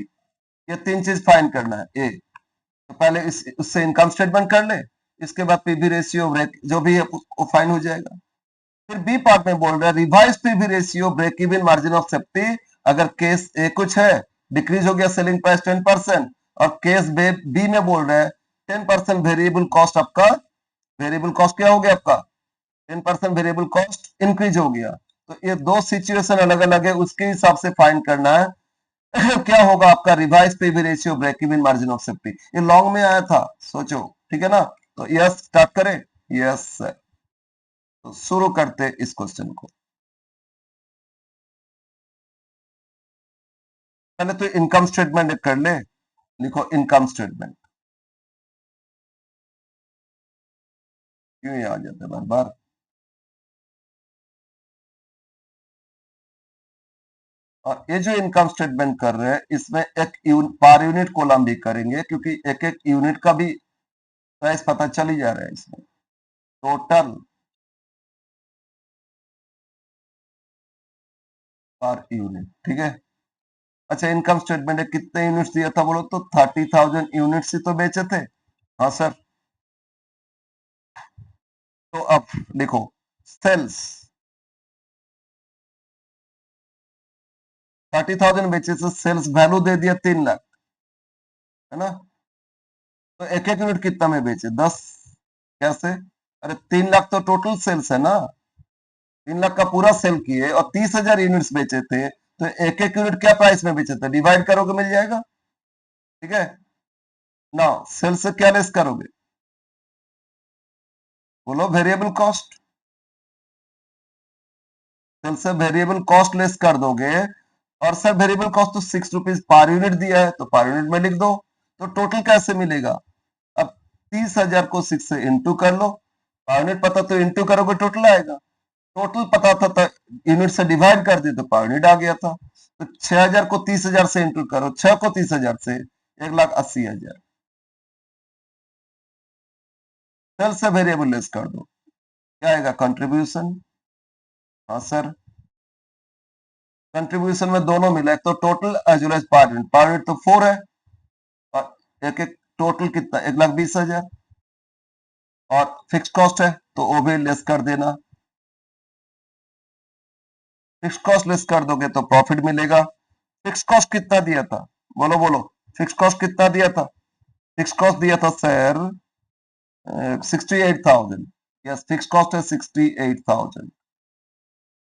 ये 3 चीज फाइंड करना है, ए, तो पहले उससे इनकम स्टेटमेंट कर ले, इसके बाद पीवी रेशियो ब्रेक जो भी है वो फाइंड हो जाएगा, फिर बी पार्ट में बोल रहा है revise PV ratio break even margin of safety, अगर केस ए कुछ है डिक्रीज हो गया सेलिंग प्राइस 10%, और केस बी में बोल रहा है 10% वेरिएबल कॉस्ट आपका वेरिएबल कॉस्ट क्या हो गया आपका 10% वेरिएबल कॉस्ट इंक्रीज हो गया। तो ये दो सिचुएशन अलग अलग है, उसके हिसाब से फाइंड करना है क्या होगा आपका revise PV ratio break even margin of safety. ये लॉन्ग में आया था, सोचो, ठीक है ना। तो यस स्टार्ट करें। यस सर, तो शुरू करते इस क्वेश्चन को। पहले तो इनकम स्टेटमेंट कर ले, लिखो इनकम स्टेटमेंट। क्यों ये आ जाता है बार बार। और ये जो इनकम स्टेटमेंट कर रहे हैं इसमें एक पर यूनिट कॉलम भी करेंगे, क्योंकि एक एक यूनिट का भी प्राइस पता चल ही जा रहा है इसमें। टोटल पर यूनिट, ठीक है। अच्छा, इनकम स्टेटमेंट है, कितने यूनिट्स दिया था बोलो तो 30,000 यूनिट्स ही तो बेचे थे। हाँ सर। तो अब देखो, सेल्स 30,000 बेचे से सेल्स वैल्यू दे दिया 3 लाख, है ना। तो एक एक यूनिट कितना में बेचे 10। कैसे? अरे 3 लाख तो टोटल सेल्स है ना, 3 लाख का पूरा सेल किए और 30,000 यूनिट्स बेचे थे, तो एक एक यूनिट क्या प्राइस में बेचे थे डिवाइड करोगे मिल जाएगा, ठीक है ना। सेल से क्या लेस करोगे, बोलो वेरिएबल कॉस्ट। सेल से वेरिएबल कॉस्ट लेस कर दोगे, और सर वेरिएबल कॉस्ट तो 6 रुपीज पर यूनिट दिया है, तो पर यूनिट में लिख दो। तो टोटल कैसे मिलेगा, अब 30,000 को 6 से इंटू कर लो, पर यूनिट पता तो इंटू करोगे टोटल आएगा। टोटल पता था तो यूनिट से डिवाइड कर दी तो पर यूनिट आ गया था। तो 6,000 को 30,000 से इंटू करो, 6 को 30,000 से 1,80,000। सेल से वेरिएबल लेस कर दो, क्या आएगा कंट्रीब्यूशन। हाँ सर, कंट्रीब्यूशन में दोनों मिला, एक तो total as well as per unit तो 4 है, और एक एक टोटल कितना 1,20,000, और फिक्स कॉस्ट है तो वो भी लेस कर देना। फिक्स कॉस्ट लेस कर दोगे तो प्रॉफिट मिलेगा। फिक्स कॉस्ट कितना दिया था, बोलो बोलो, फिक्स कॉस्ट कितना दिया था। फिक्स कॉस्ट दिया था सर 68,000। यस, फिक्स कॉस्ट है 68,000,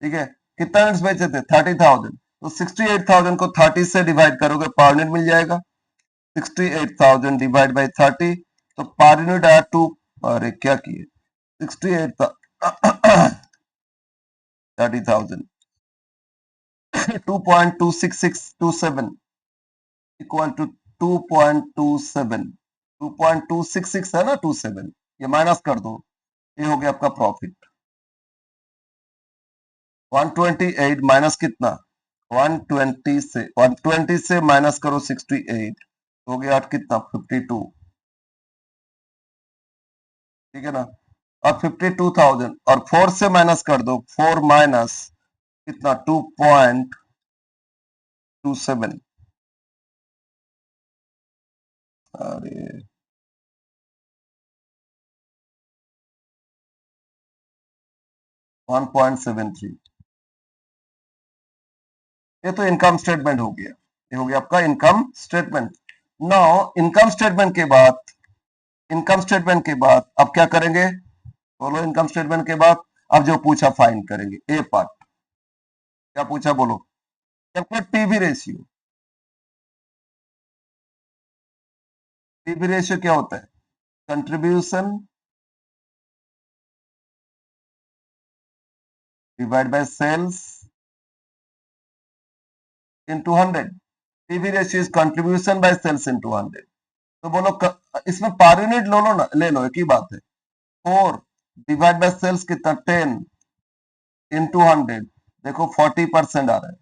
ठीक है। कितना यूनिट्स बेचे थे 30,000, तो 68,000 को 30 से डिवाइड करोगे पर यूनिट मिल जाएगा। 68,000 डिवाइड बाई 30, तो पर यूनिट आया 2। अरे क्या किए 68 30,000 2.26627 इक्वल टू 2.27, 2.266 है ना 27, ये माइनस कर दो, ये हो गया आपका प्रॉफिट। 128 माइनस कितना 120 से माइनस करो 68, हो गया कितना 52, ठीक है ना। और 52,000 और 4 से माइनस कर दो, 4 माइनस कितना 2.27। अरे 1.73, ये तो इनकम स्टेटमेंट हो गया। ये हो गया आपका income statement. Now income statement के बाद, इनकम स्टेटमेंट के बाद अब क्या करेंगे, बोलो इनकम स्टेटमेंट के बाद अब जो पूछा फाइंड करेंगे ए पार्ट। क्या पूछा बोलो, calculate PV ratio. PV ratio क्या होता है, contribution divide by sales into 100। PV ratio is contribution by sales into 100। तो बोलो इसमें पर यूनिट लो लो ना, ले लो, एक ही बात है। 4 डिवाइड बाय सेल्स कितना 10 इंटू 100, देखो 40% आ रहा है।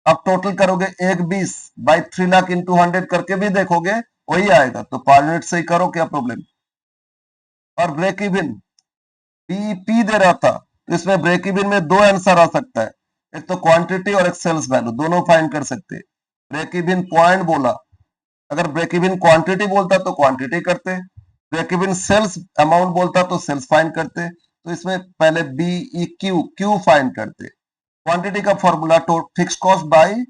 अब टोटल करोगे 1,20/3 लाख इंटू 100 करके भी देखोगे वही आएगा, तो पर यूनिट से ही करो, क्या प्रॉब्लम। और ब्रेक इवन पी दे रहा था, तो इसमें ब्रेक इवन में दो आंसर आ सकता है, एक तो क्वांटिटी और एक सेल्स वैल्यू, दोनों फाइंड कर सकते। ब्रेक इवन पॉइंट बोला, अगर ब्रेक इवन क्वांटिटी बोलता तो क्वांटिटी करते, ब्रेक इवन सेल्स अमाउंट बोलता तो सेल्स फाइंड करते। तो इसमें पहले B E Q Q find करते। क्वांटिटी का फॉर्मूला तो फिक्स कॉस्ट बाय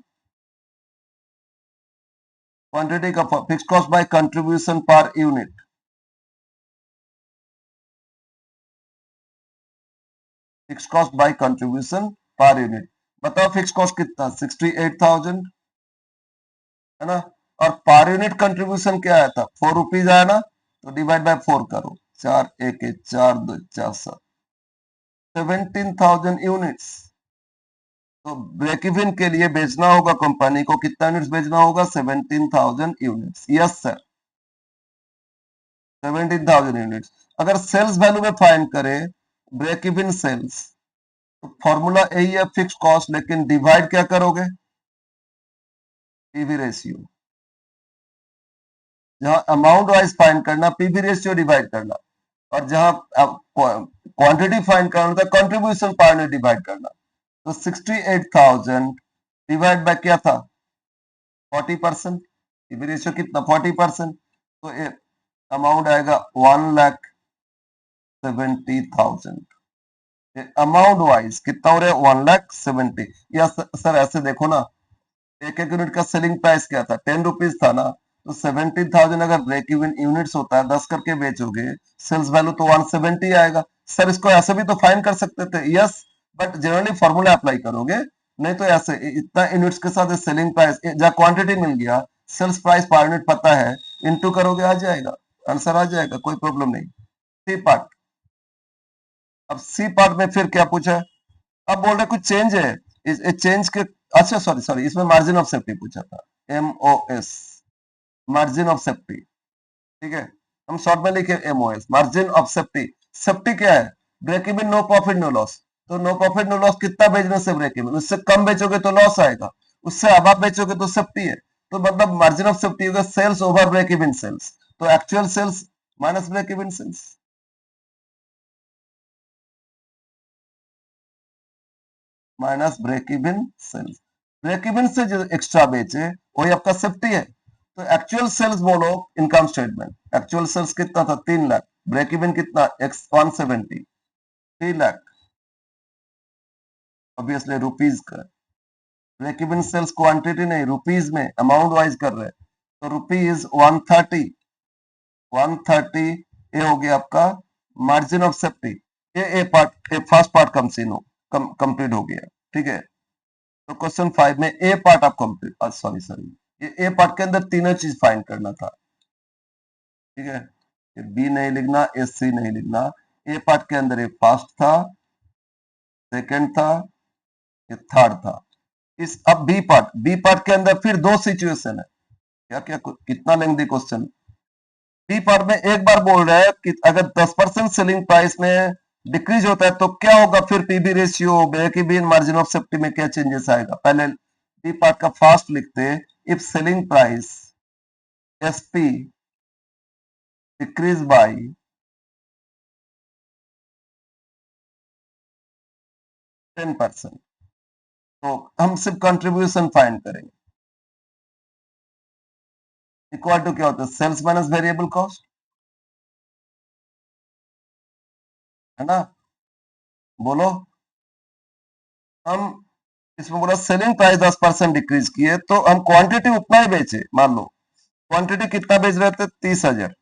क्वांटिटी का fix cost by contribution per unit, fix cost by contribution per unit. बताओ फिक्स कॉस्ट कितना, 68,000 है ना, और पर यूनिट कंट्रीब्यूशन क्या आया था, 4 रुपीज आया ना, तो डिवाइड बाय 4 करो, 4 एक 4 2 4 7, 17,000 यूनिट्स। तो ब्रेक इवन के लिए बेचना होगा कंपनी को, कितना यूनिट्स बेचना होगा, 17,000 यूनिट्स। Yes sir, 17,000 units. अगर सेल्स वैल्यू में फाइंड करें ब्रेक इवन सेल्स, तो फॉर्मूला यही है फिक्स कॉस्ट, लेकिन डिवाइड क्या करोगे, पीवी रेशियो। जहां अमाउंट वाइज फाइंड करना, पीवी रेशियो डिवाइड करना, और जहां क्वांटिटी फाइंड करना था, कंट्रीब्यूशन पर यूनिट डिवाइड करना। तो 68,000 डिवाइड बाय क्या था, 40%। पीवी रेशियो कितना, 40%। तो अमाउंट आएगा 1,70,000। अमाउंट वाइज कितना हो रहा है, 1,70,000। या सर ऐसे देखो ना, एक एक यूनिट का सेलिंग प्राइस क्या था, 10 रुपीज था ना, तो 17,000 अगर ब्रेक इवन यूनिट्स होता है, 10 करके बेचोगे, सेल्स वैल्यू तो 170 आएगा। सर इसको ऐसे भी तो फाइंड कर सकते थे, yes, but generally formula apply करोगे, नहीं तो ऐसे इतना यूनिट्स के साथ सेलिंग प्राइस, जहाँ क्वांटिटी मिल गया, सेल्स प्राइस पर यूनिट पता है, इनटू करोगे, आ जाएगा आंसर, आ जाएगा, कोई प्रॉब्लम नहीं। C part. अब सी पार्ट में फिर क्या पूछा है, अब बोल रहे कुछ चेंज है, इस चेंज के, अच्छा सॉरी सॉरी, इसमें मार्जिन ऑफ सेफ्टी पूछा था, एमओएस, मार्जिन ऑफ सेफ्टी, ठीक है, हम शॉर्ट में लिखे MOS, margin of safety. Safety क्या है, break even no profit no loss. तो नो प्रॉफिट नो लॉस कितना बेचने से ब्रेक इवन, उससे कम बेचोगे तो लॉस आएगा, उससे अब बेचोगे तो सेफ्टी है। तो मतलब मार्जिन ऑफ सेफ्टी होगा sales over break even sales, तो actual sales minus break even sales, minus break even sales. Break even से जो एक्स्ट्रा बेचे वही आपका सेफ्टी है। तो एक्चुअल सेल्स बोलो, इनकम स्टेटमेंट, एक्चुअल सेल्स कितना था, 3 लाख, ब्रेक इवन कितना, एक्स 170, 3 लाख, ऑब्वियसली रुपीज का। ब्रेक इवन सेल्स क्वांटिटी नहीं, रुपीज में अमाउंट वाइज कर रहे हैं, तो रुपीज 130, 130, ये हो गया आपका मार्जिन ऑफ सेफ्टी। ये पार्ट, ये फर्स्ट पार्ट कंप्लीट हो गया, ठीक है। तो क्वेश्चन 5 में ए पार्ट आप कंप्लीट, सॉरी सॉरी, ये ए पार्ट के अंदर तीनों चीज फाइंड करना था, ठीक है। ये बी नहीं लिखना, ए सी नहीं लिखना। ए पार्ट के अंदर ये फर्स्ट था, सेकंड था, ये थर्ड था। इस अब बी पार्ट के अंदर फिर दो सिचुएशन है, क्या क्या कितना लेंगे क्वेश्चन। बी पार्ट में एक बार बोल रहा है कि अगर 10% सेलिंग प्राइस में डिक्रीज होता है तो क्या होगा, फिर PB ratio, break even, margin of safety में क्या चेंजेस आएगा। पहले बी पार्ट का फास्ट लिखते, if selling price SP decrease by 10%, तो हम सिर्फ कंट्रीब्यूशन फाइंड करेंगे। इक्वल टू क्या होता है, सेल्स माइनस वेरिएबल कॉस्ट, है ना, बोलो। हम इसमें बोला सेलिंग प्राइस 10% डिक्रीज किए, तो हम क्वांटिटी उतना ही बेचे, मान लो क्वांटिटी कितना बेच रहे थे, 30,000,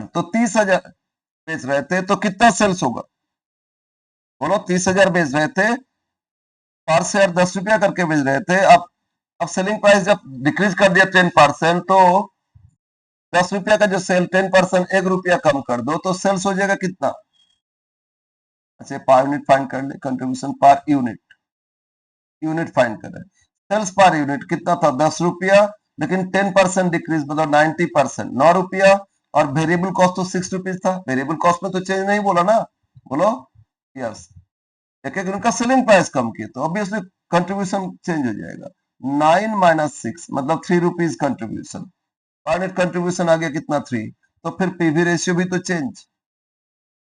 तो 30,000 बेच रहे थे, तो कितना सेल्स होगा, बोलो। 30,000 बेच रहे थे, पर शेयर 10 रुपया करके बेच रहे थे। अब सेलिंग प्राइस जब डिक्रीज कर दिया 10%, तो 10 रुपया का जो सेल 10%, 1 रुपया कम कर दो, तो सेल्स हो जाएगा कितना। अच्छा, पर यूनिट फाइंड कर ले, contribution per unit, unit find कर रहे हैं। सेल्स पर यूनिट कितना था, 10 रुपया, लेकिन 10% डिक्रीज, मतलब 90%, 9 रुपया। और वेरिएबल कॉस्ट तो 6 रुपीज था, वेरिएबल कॉस्ट में तो चेंज नहीं बोला ना, बोलो। यस, एक एक उनका सेलिंग प्राइस कम किए, तो ऑब्वियसली कंट्रीब्यूशन चेंज हो जाएगा। 9 माइनस 6 मतलब 3 rupees contribution, per unit contribution आ गया कितना, 3। तो फिर पीवी रेशियो भी तो चेंज,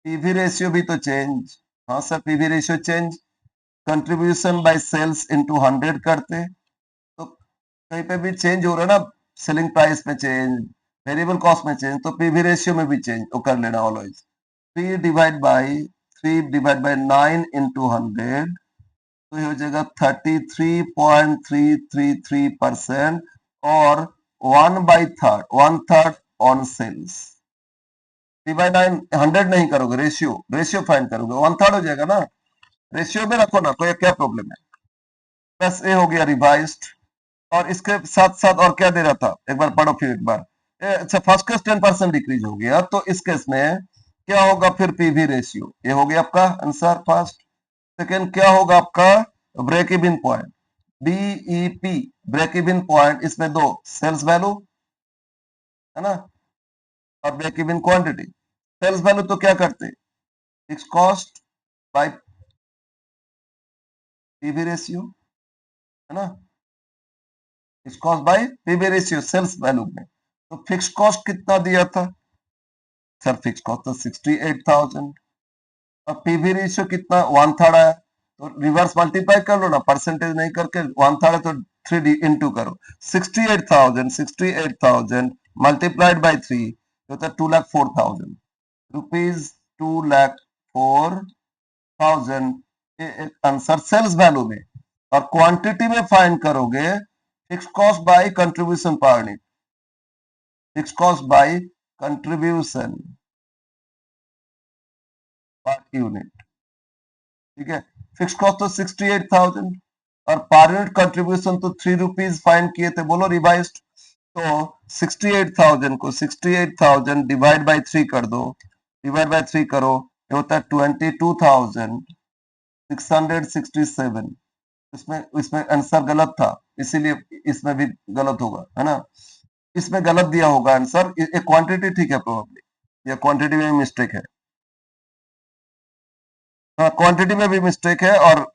पीवी रेशियो भी तो चेंज। हाँ sir, PV ratio change, contribution by sales into 100 करते, तो कहीं पे भी चेंज हो रहा है ना, सेलिंग प्राइस में चेंज, वेरिएबल कॉस्ट में चेंज, तो पीवी रेशियो में भी चेंज वो कर लेना ऑलवेज। 3 डिवाइड बाय 9 इंटू 100, तो ये हो जाएगा 33.333%, और 1/3, 1/3 ऑन सेल्स, 3/9 100 नहीं करोगे, रेशियो फाइंड करोगे, 1/3 हो जाएगा ना, रेशियो में रखो ना, कोई क्या प्रॉब्लम है। प्लस ए हो गया रिवाइज्ड, और इसके साथ साथ और क्या दे रहा था, एक बार पढ़ो फिर एक बार। अच्छा, फर्स्ट केस 10% डिक्रीज हो गया, तो इस केस में क्या होगा फिर, पीवी रेशियो, ये हो गया आपका आंसर फर्स्ट। सेकेंड क्या होगा आपका, break even point, BEP, break even point, इसमें दो, सेल्स वैल्यू है ना, और break even quantity. Sales value तो क्या करते, fix cost by PV ratio, है ना, fix cost by PV ratio sales value में। तो फिक्स कॉस्ट कितना दिया था सर, फिक्स कॉस्ट तो 68,000, अब पीवी रेशियो कितना, 1/3 आया, तो रिवर्स मल्टीप्लाई कर लो ना, परसेंटेज नहीं करके 1/3 है तो 3 इंटू करो, 68,000 मल्टीप्लाइड बाई 3 होता है 2,04,000 रुपीज, 2,04,000 आंसर सेल्स वैल्यू में। और क्वांटिटी में फाइंड करोगे fix cost by contribution per unit, fix cost by contribution per unit, ठीक है। फिक्स कॉस्ट तो 68,000 और पर यूनिट कंट्रीब्यूशन तो 3 रुपीज फाइंड किए थे, बोलो रिवाइज। तो 68,000 को 68,000 डिवाइड बाय 3 कर दो, डिवाइड बाय 3 करो, ये होता है 22,667। इसमें इसमें आंसर गलत था, इसीलिए इसमें भी गलत होगा, है ना, इसमें गलत दिया होगा आंसर, ये क्वांटिटी ठीक है प्रोबेबली, या क्वांटिटी में मिस्टेक है, हाँ क्वांटिटी में भी मिस्टेक है, और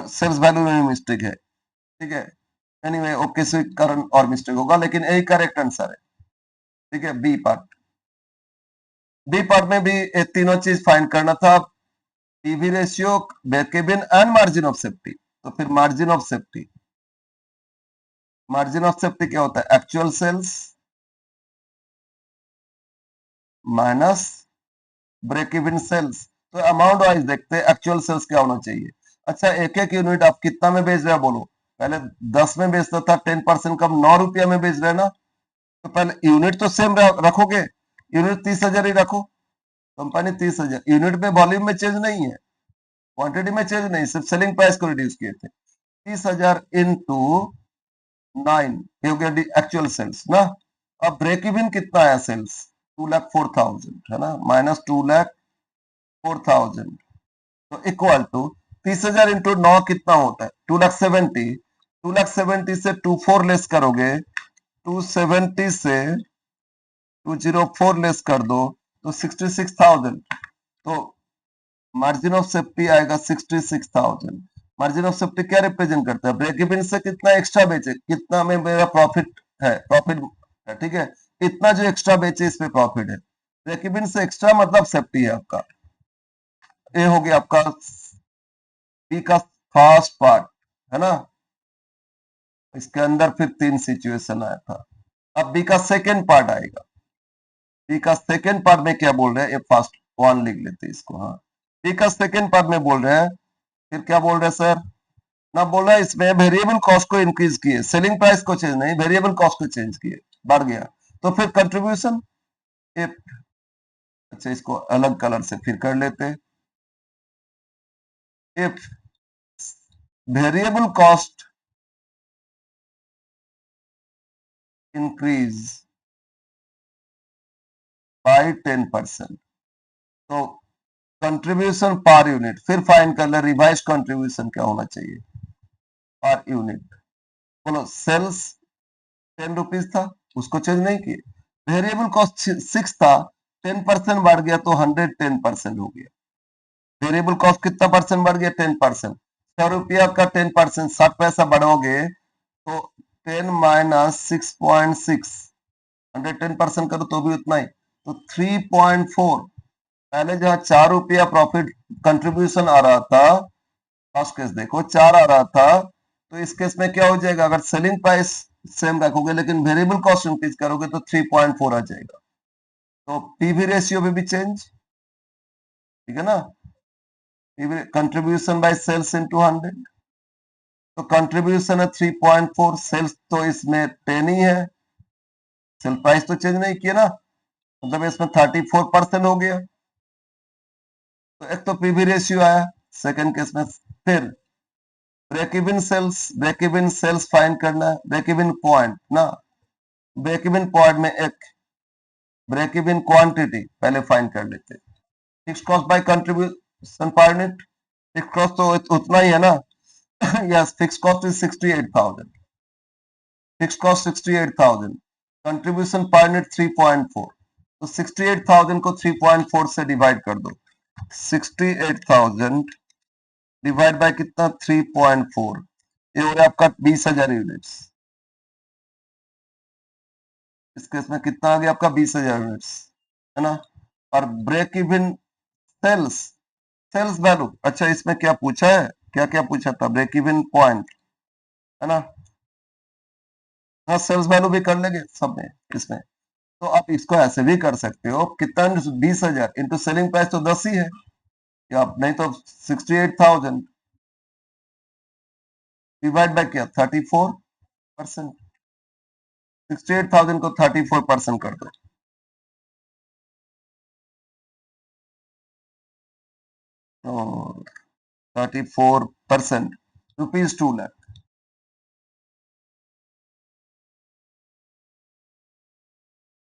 सेल्स वैल्यू में भी मिस्टेक है, ठीक है। एनीवे वो किसी कारण और मिस्टेक होगा, लेकिन यही करेक्ट आंसर है, ठीक है। बी पार्ट, बी पार्ट में भी ये तीनों चीज फाइंड करना था, PV ratio, break even and margin of safety. तो फिर margin of safety, margin of safety क्या होता है, actual sales minus break even sales. तो अमाउंट वाइज देखते हैं एक्चुअल सेल्स क्या होना चाहिए। अच्छा, एक एक यूनिट आप कितना में बेच रहे हो बोलो, पहले 10 में बेचता था, 10% कम 9 रुपया में बेच रहे हैं ना, तो पहले यूनिट तो सेम रखोगे, यूनिट 30,000 ही रखो, कंपनी 30,000, यूनिट में वॉल्यूम में चेंज नहीं है, क्वांटिटी में चेंज नहीं, सिर्फ सेलिंग प्राइस को रिड्यूस किए थे। 30,000 इंटू 9 ये हो गया एक्चुअल सेल्स ना। अब ब्रेक इवन कितना आया सेल्स, 2,04,000 है ना, माइनस 2,04,000, तो इक्वल टू 30,000 इंटू 9 कितना होता है, 2,70,000, 2,70,000 से 24 लेस करोगे, 270 से 204 लेस कर दो तो 66,000, तो मार्जिन ऑफ सेफ्टी आएगा 66,000। मार्जिन ऑफ सेफ्टी क्या रिप्रेजेंट करता है, ब्रेक इवन से कितना एक्स्ट्रा बेचे, कितना में मेरा प्रॉफिट है, प्रॉफिट है, ठीक है, इतना जो एक्स्ट्रा बेचे इस पे प्रॉफिट है, ब्रेक इवन से एक्स्ट्रा मतलब सेफ्टी है आपका। ये हो गया आपका बी का फर्स्ट पार्ट, है ना, इसके अंदर फिर 3 सिचुएशन आया था। अब बी का सेकेंड पार्ट आएगा, बी का सेकेंड पार्ट में क्या बोल रहे हैं, ये फर्स्ट वन लिख लेते हैं इसको, हाँ। बी का सेकेंड पार्ट में बोल रहे हैं, फिर क्या बोल रहे हैं सर, ना बोल रहा है इसमें वेरिएबल कॉस्ट को इंक्रीज किए, सेलिंग प्राइस को चेंज नहीं, वेरिएबल कॉस्ट को चेंज किए, बढ़ गया, तो फिर कंट्रीब्यूशन, अच्छा इसको अलग कलर से फिर कर लेते हैं, if variable cost increase by 10%, तो कंट्रीब्यूशन पर यूनिट फिर फाइंड कर ले, रिवाइज कंट्रीब्यूशन क्या होना चाहिए पर यूनिट, बोलो सेल्स 10 रुपीज था, उसको चेंज नहीं किए, वेरिएबल कॉस्ट 6 था, 10% बढ़ गया तो 110% हो गया, वेरिएबल कॉस्ट कितना परसेंट बढ़ गया, 10%, 100 रुपया का 10%, 60 पैसा बढ़ोगे तो 10 माइनस 6.6, 110% करो तो भी उतना ही, तो 3.4, पहले जहां 4 रुपया प्रॉफिट कंट्रीब्यूशन आ रहा था, फर्स्ट केस देखो 4 आ रहा था, तो इस केस में क्या हो जाएगा, अगर सेलिंग प्राइस सेम रखोगे लेकिन वेरिएबल कॉस्ट इंक्रीज करोगे तो 3.4 आ जाएगा, तो पीवी रेशियो में भी चेंज, ठीक है ना, कंट्रीब्यूशन बाय सेल्स इनटू 100, तो कंट्रीब्यूशन है 3.4, सेल्स तो इसमें 10 ही है, सेल प्राइस तो चेंज नहीं किया ना, मतलब इसमें 34% हो गया। तो एक तो पीवी रेशियो आया सेकंड केस में। फिर ब्रेक इवन सेल्स फाइंड करना है, ब्रेक इवन पॉइंट ना। ब्रेक इवन पॉइंट में एक ब्रेक इवन क्वांटिटी पहले फाइंड कर लेते। Fix cost by contribution per unit. Fix cost तो उतना ही है ना। Yes, fix cost is 68,000। Fix cost 68,000, contribution per unit 3.4। तो 68,000 को 3.4 से डिवाइड कर दो। 68,000 डिवाइड बाय कितना 3.4, ये हो गया आपका 20,000 यूनिट्स। इस केस में कितना आ गया आपका 20,000 यूनिट्स, है ना। और break even sales sales value, अच्छा इसमें क्या पूछा है, क्या क्या पूछा था, ब्रेक इवन पॉइंट, है ना। हाँ, सेल्स वैल्यू भी कर लेंगे सब में इसमें। तो आप इसको ऐसे भी कर सकते हो, कितना 20,000 इंटू सेलिंग प्राइस तो 10 ही है, या आप नहीं तो 68,000 डिवाइड बाय क्या 34%। 68,000 को 34% कर दो। 34% ₹2 लाख।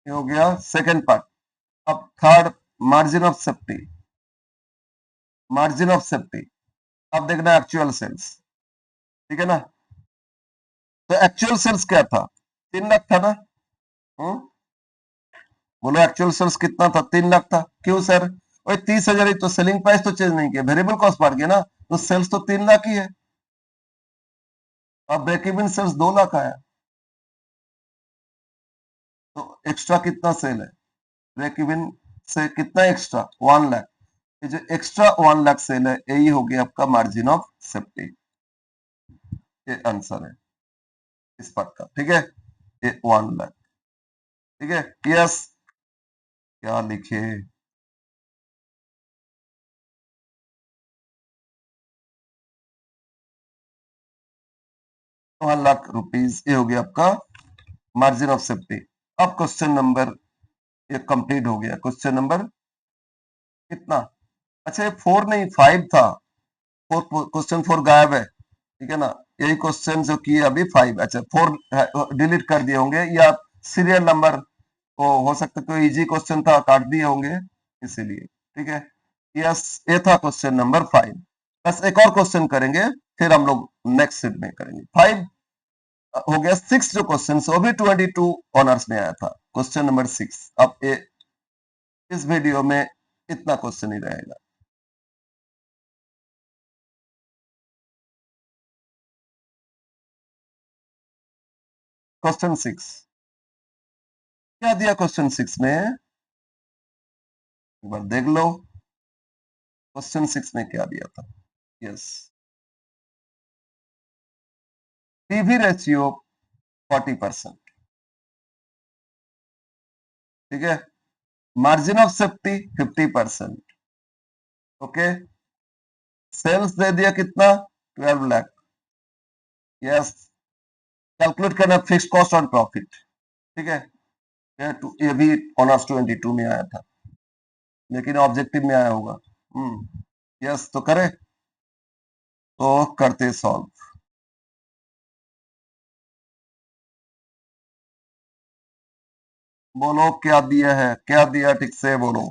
ये हो गया सेकेंड पार्ट। अब third, margin of safety. Margin of safety अब देखना एक्चुअल सेल्स, ठीक है ना। तो एक्चुअल सेल्स क्या था, 3 लाख था ना। हम्म बोलो एक्चुअल सेल्स कितना था, 3 लाख था। क्यों सर, वही 30,000 ही तो, सेलिंग प्राइस तो चेंज नहीं किया, वेरिएबल कॉस्ट बढ़ गया ना, तो सेल्स तो 3 लाख ही है। अब ब्रेक इवन सेल्स 2 लाख आया, तो एक्स्ट्रा कितना सेल है, ब्रेक इवन से कितना एक्स्ट्रा 1 लाख। ये जो एक्स्ट्रा 1 लाख सेल है, यही हो गया आपका मार्जिन ऑफ सेफ्टी। ये आंसर है इस पार्ट का, ठीक है। ये 1 लाख, ठीक है। यस, क्या लिखे, 1 लाख रुपीज, ये हो गया आपका मार्जिन ऑफ सेफ्टी। अब क्वेश्चन नंबर, ये कंप्लीट हो गया क्वेश्चन नंबर कितना। अच्छा, ये 4 नहीं 5 था, क्वेश्चन 4 गायब है, ठीक है ना। यही क्वेश्चन जो किए अभी 5, अच्छा 4 डिलीट कर दिए होंगे, या सीरियल नंबर को हो सकता है, कोई इजी क्वेश्चन था काट दिए होंगे इसीलिए, ठीक है। यस, ये था क्वेश्चन नंबर 5। बस एक और क्वेश्चन करेंगे, फिर हम लोग नेक्स्ट सेट में करेंगे। 5 हो गया। 6 जो क्वेश्चन वो भी 22 ऑनर्स में आया था, क्वेश्चन नंबर 6। अब इस वीडियो में इतना क्वेश्चन ही रहेगा। क्वेश्चन 6 क्या दिया, क्वेश्चन 6 में एक बार देख लो, क्वेश्चन 6 में क्या दिया था। यस, पीवी रेशियो 40%, ठीक है। Margin of safety 50%, okay. Sales दे दिया कितना, 12 लाख। यस, कैलकुलेट करना फिक्स कॉस्ट ऑन प्रॉफिट, ठीक है। ये भी ऑनर्स 22 में आया था, लेकिन ऑब्जेक्टिव में आया होगा। यस, तो करे, तो करते सॉल्व। बोलो क्या दिया है, क्या दिया, ठीक से बोलो।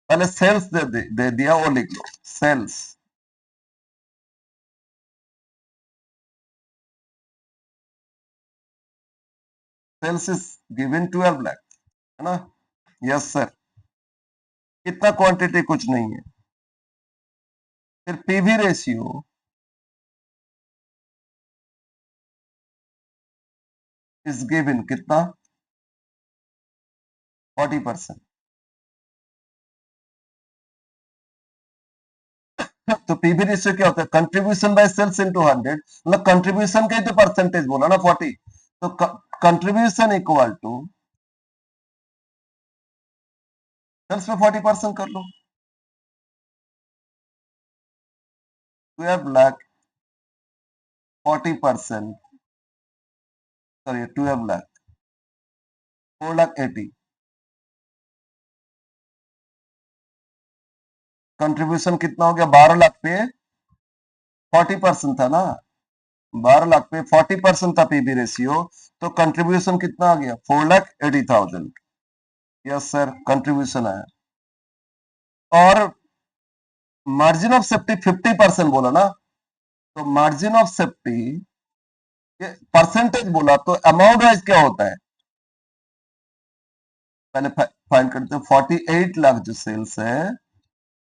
पहले सेल्स दे दिया, वो लिख लो sales. Sales is given 12 lakh, है ना। यस सर, कितना क्वांटिटी कुछ नहीं है। फिर पीवी रेशियो इज गिवन कितना, 40%। तो पीवी रेशियो क्या होता है, कंट्रीब्यूशन बाय सेल्स इनटू 100, मतलब कंट्रीब्यूशन का ही तो परसेंटेज बोला ना 40। तो कंट्रीब्यूशन इक्वल टू सेल्स में 40% कर लो। 12 लाख 40%, सॉरी 12 लाख 4 लाख 80, कंट्रीब्यूशन कितना हो गया, 12 लाख पे 40% था ना, 12 लाख पे 40% था पीबी रेशियो, तो कंट्रीब्यूशन कितना आ गया, 4,80,000। यस सर, कंट्रीब्यूशन आया। और मार्जिन ऑफ सेफ्टी 50% बोला ना, तो मार्जिन ऑफ सेफ्टी परसेंटेज बोला तो अमाउंट वाइज क्या होता है, पहले फाइंड करते हैं। 48 लाख जो सेल्स है,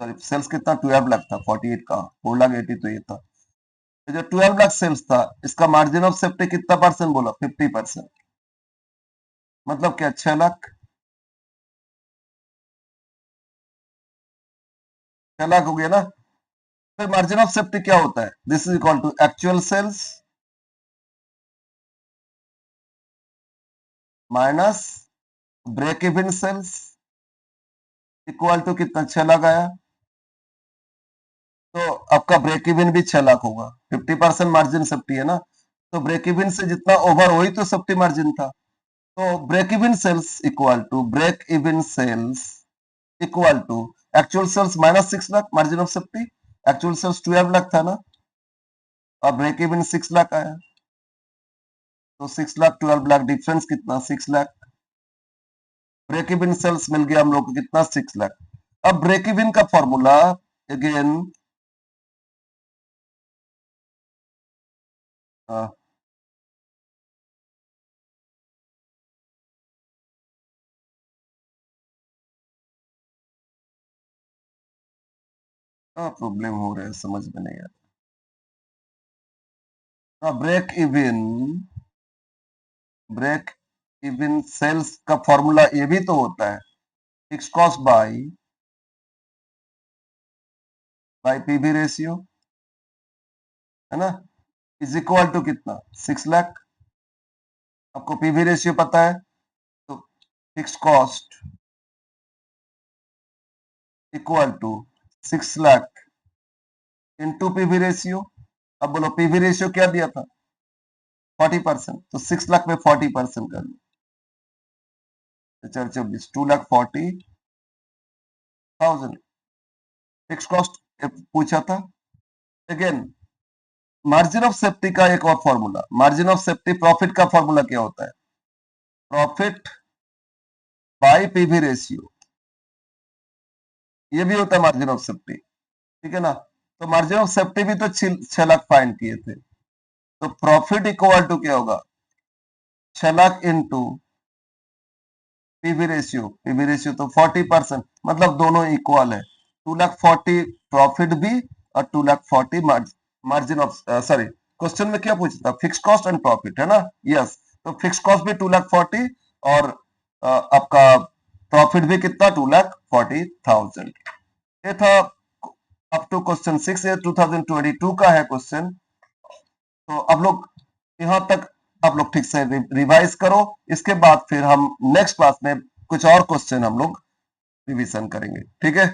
सॉरी सेल्स कितना, 12 लाख था, 48 का 4,80,000 तो ये था। तो जो 12 लाख सेल्स था, इसका मार्जिन ऑफ सेफ्टी कितना परसेंट बोला, 50%। मतलब क्या, 6 लाख, 6 लाख हो गया ना। फिर मार्जिन ऑफ सेफ्टी क्या होता है, this is equal to actual sales minus break even sales, equal to कितना, 6 लाख आया। तो आपका ब्रेक इवन भी 6 लाख होगा, 50% मार्जिन सेफ्टी है ना, तो ब्रेक इवन से जितना ओवर वही तो सेफ्टी मार्जिन था। तो break even sales equal to break even sales equal to actual sales minus 6 lakh margin of safety. Actual sales 12 lakh था ना, और ब्रेक इवन 6 लाख आया, तो 6 लाख 12 लाख डिफरेंस कितना, 6 लाख। ब्रेक इवन सेल्स मिल गया हम लोग को कितना, 6 लाख। अब ब्रेक इवन का फॉर्मूला अगेन, प्रॉब्लम हो रहा है, समझ में नहीं आ रहा। ब्रेक इवन सेल्स का फॉर्मूला ये भी तो होता है, fix cost by PV ratio, है ना, इज इक्वल टू कितना, 6 लाख। आपको पीवी रेशियो पता है, तो fix cost equal to 6 lakh into PV ratio. अब बोलो पीवी रेशियो क्या दिया था, 40%, तो 6 लाख में 40% कर लो, 24, 2,40,000। फिक्स कॉस्ट पूछा था। अगेन मार्जिन ऑफ सेफ्टी का एक और formula, margin of safety profit का फॉर्मूला क्या होता है, प्रॉफिट बाय पीवी रेशियो, ये भी होता है मार्जिन ऑफ सेफ्टी, ठीक है ना। तो मार्जिन ऑफ सेफ्टी भी तो 6 लाख फाइंड किए थे, तो प्रॉफिट इक्वल टू क्या होगा, 6 लाख इंटू पीवी रेशियो तो 40%, मतलब दोनों इक्वल है, 2,40,000 प्रॉफिट भी और 2,40,000 मार्जिन ऑफ, सॉरी क्वेश्चन में क्या पूछा था, फिक्स कॉस्ट एंड प्रॉफिट, है ना। यस, तो फिक्स कॉस्ट भी 2,40,000 और आपका प्रॉफिट भी कितना, 2,40,000। ये था अप टू क्वेश्चन 6, ये 2022 का है क्वेश्चन। तो अब लोग यहाँ तक आप लोग ठीक से रिवाइज करो, इसके बाद फिर हम नेक्स्ट क्लास में कुछ और क्वेश्चन हम लोग रिवीजन करेंगे, ठीक है।